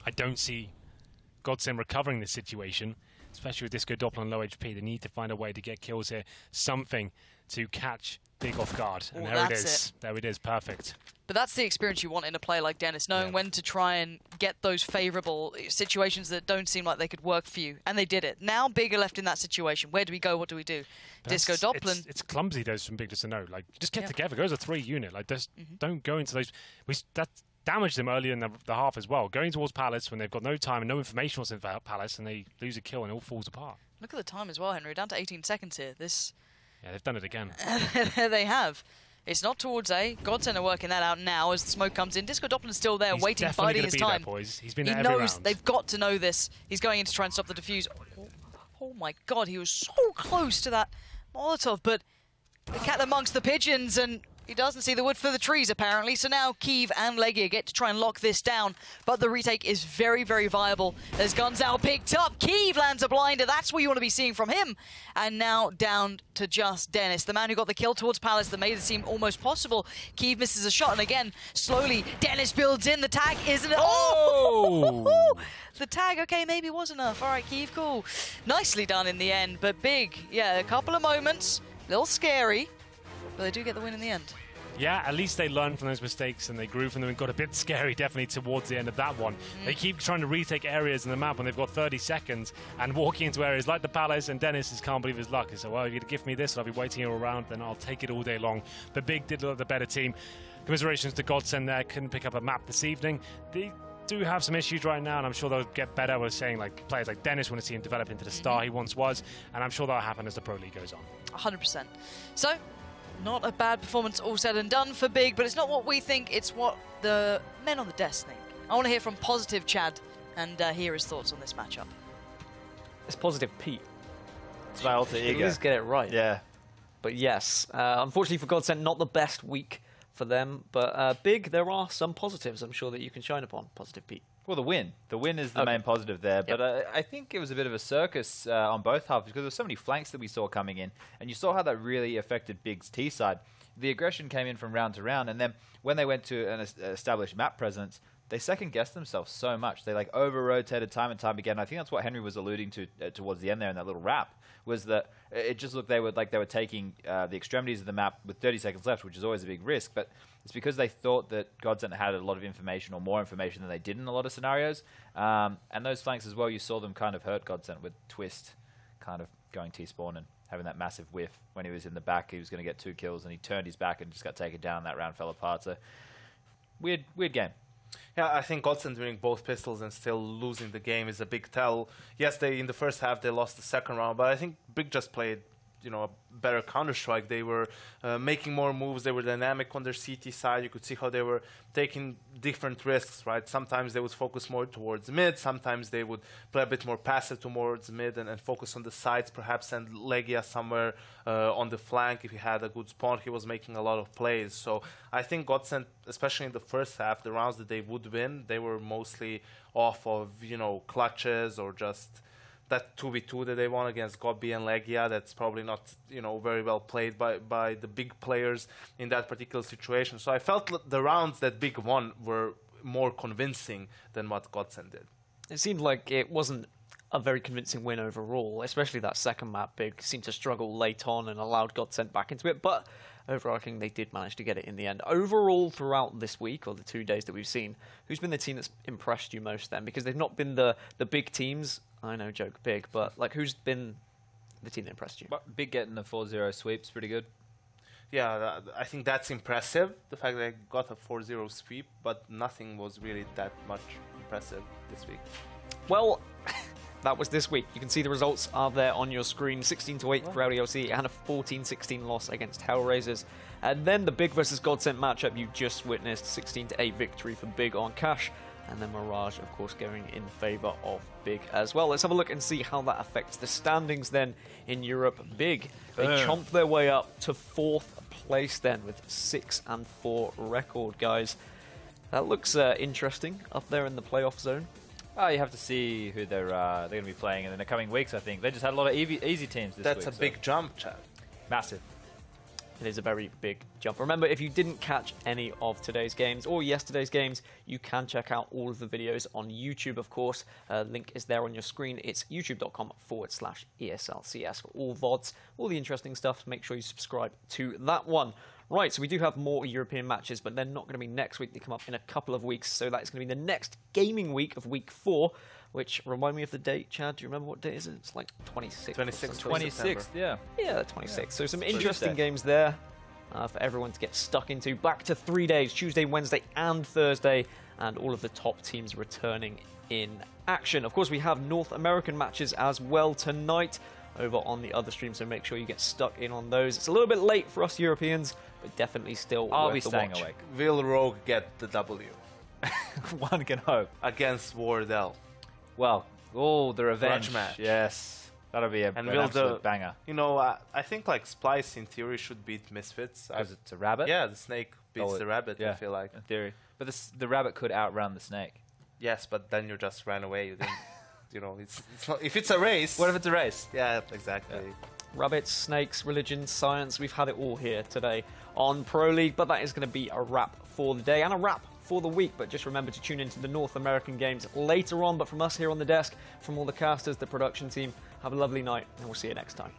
I don't see GODSENT recovering this situation, especially with Disco Doppler and low HP. They need to find a way to get kills here, something to catch Big off guard. And there it is. There it is. Perfect. But that's the experience you want in a player like Dennis, knowing when to try and get those favourable situations that don't seem like they could work for you. And they did it. Now Big are left in that situation. Where do we go? What do we do? Disco Doppler. It's clumsy, those from Big, just to know. Like, just get together. Go as a 3 unit. Like, just don't go into those. That damaged them earlier in the half as well. Going towards Palace when they've got no time and no information what's in Palace, and they lose a kill and it all falls apart. Look at the time as well, Henry. Down to 18 seconds here. Yeah, they've done it again. They have. It's not towards A. GODSENT are working that out now as the smoke comes in. Disco Doppler's still there, waiting, biding his time. There, boys. He's been there every round. They've got to know this. He's going in to try and stop the defuse. Oh my God, he was so close to that Molotov, but the cat amongst the pigeons, and he doesn't see the wood for the trees, apparently. So now Kiev and Legia get to try and lock this down. But the retake is very, very viable. There's guns out picked up. Kiev lands a blinder. That's what you want to be seeing from him. And now down to just Dennis, the man who got the kill towards Palace that made it seem almost possible. Kiev misses a shot. And again, slowly, Dennis builds in. The tag isn't it? Oh! The tag, okay, maybe was enough. All right, Kiev, cool. Nicely done in the end. But Big, yeah, a couple of moments. A little scary. But they do get the win in the end. Yeah, at least they learned from those mistakes and they grew from them and got a bit scary definitely towards the end of that one. They keep trying to retake areas in the map when they've got 30 seconds and walking into areas like the Palace, and Dennis just can't believe his luck. He said, well, if you're going to give me this and I'll be waiting here around, then I'll take it all day long. But Big did look like the better team. Commiserations to GODSENT there, couldn't pick up a map this evening. They do have some issues right now, and I'm sure they'll get better. We're saying like players like Dennis want to see him develop into the star he once was, and I'm sure that'll happen as the Pro League goes on. 100%. So, not a bad performance all said and done for Big, but it's not what we think, it's what the men on the desk think. I want to hear from Positive Chad and hear his thoughts on this matchup. It's Positive Pete. It's my alter ego. Let's get it right. Yeah. But yes, unfortunately for GODSENT, not the best week for them. But Big, there are some positives I'm sure that you can shine upon. Positive Pete. Well, the win. The win is the main positive there. But I think it was a bit of a circus on both halves because there were so many flanks that we saw coming in. And you saw how that really affected Big's T side. The aggression came in from round to round. And then when they went to an established map presence, they second-guessed themselves so much. They like over-rotated time and time again. I think that's what Henry was alluding to towards the end there in that little wrap, was that it just looked they were taking the extremities of the map with 30 seconds left, which is always a big risk. But it's because they thought that GODSENT had a lot of information or more information than they did in a lot of scenarios. And those flanks as well, you saw them kind of hurt GODSENT with Twist kind of going T-spawn and having that massive whiff when he was in the back. He was going to get 2 kills and he turned his back and just got taken down. That round fell apart. So weird game. Yeah, I think GODSENT winning both pistols and still losing the game is a big tell. Yes, in the first half they lost the second round, but I think Big just played, a better Counter-Strike. They were making more moves. They were dynamic on their CT side. You could see how they were taking different risks, right? Sometimes they would focus more towards mid. Sometimes they would play a bit more passive towards mid and focus on the sides, perhaps, and Legia somewhere on the flank. If he had a good spawn, he was making a lot of plays. So I think GODSENT, especially in the first half, the rounds that they would win, they were mostly off of, clutches or just that 2v2 that they won against GODB and Legia. That's probably not, very well played by the big players in that particular situation. So I felt the rounds that Big won were more convincing than what GODSENT did. It seemed like it wasn't a very convincing win overall, especially that second map. Big seemed to struggle late on and allowed GODSENT back into it, but overarching, they did manage to get it in the end. Overall, throughout this week, or the 2 days that we've seen, who's been the team that's impressed you most then? Because they've not been the big teams. I know, joke big, but who's been the team that impressed you? Big getting the 4-0 sweep's pretty good. Yeah, I think that's impressive, the fact that I got a 4-0 sweep, but nothing was really that much impressive this week. Well, that was this week. You can see the results are there on your screen. 16-8 for LELC and a 14-16 loss against Hellraisers. And then the Big versus GODSENT matchup you just witnessed. 16-8 victory for Big on cash. And then Mirage, of course, going in favour of Big as well. Let's have a look and see how that affects the standings then in Europe. Big, they chomped their way up to 4th place then with 6-4 record, guys. That looks interesting up there in the playoff zone. Oh, you have to see who they're going to be playing in the coming weeks, I think. They just had a lot of easy teams this week. That's a big jump, Chad. Massive. It is a very big jump. Remember, if you didn't catch any of today's games or yesterday's games, you can check out all of the videos on YouTube, of course. Link is there on your screen. It's youtube.com/ESLCS for all VODs, all the interesting stuff. Make sure you subscribe to that one. Right, so we do have more European matches, but they're not going to be next week. They come up in a couple of weeks, so that is going to be the next gaming week of week 4, which, remind me of the date, Chad. Do you remember what date is it? It's like 26th. 26th, yeah. Yeah, 26th. So some interesting games there for everyone to get stuck into. Back to 3 days, Tuesday, Wednesday, and Thursday, and all of the top teams returning in action. Of course, we have North American matches as well tonight over on the other stream, so make sure you get stuck in on those. It's a little bit late for us Europeans, but definitely still I'll worth be the staying watch. awake. Will Rogue get the W One can hope. against Wardell? Well, the revenge Grudge match. Yes, that'll be an will absolute banger. You know, I think like Splice in theory should beat Misfits. Because it's a rabbit? Yeah, the snake beats the rabbit, yeah, I feel like. in theory. But the rabbit could outrun the snake. Yes, but then you just ran away. You didn't, you know, it's not, if it's a race. What if it's a race? Yeah, exactly. Yeah. Rabbits, snakes, religion, science, we've had it all here today on Pro League, but that is going to be a wrap for the day and a wrap for the week. But just remember to tune into the North American games later on. But from us here on the desk, from all the casters, the production team, have a lovely night, and we'll see you next time.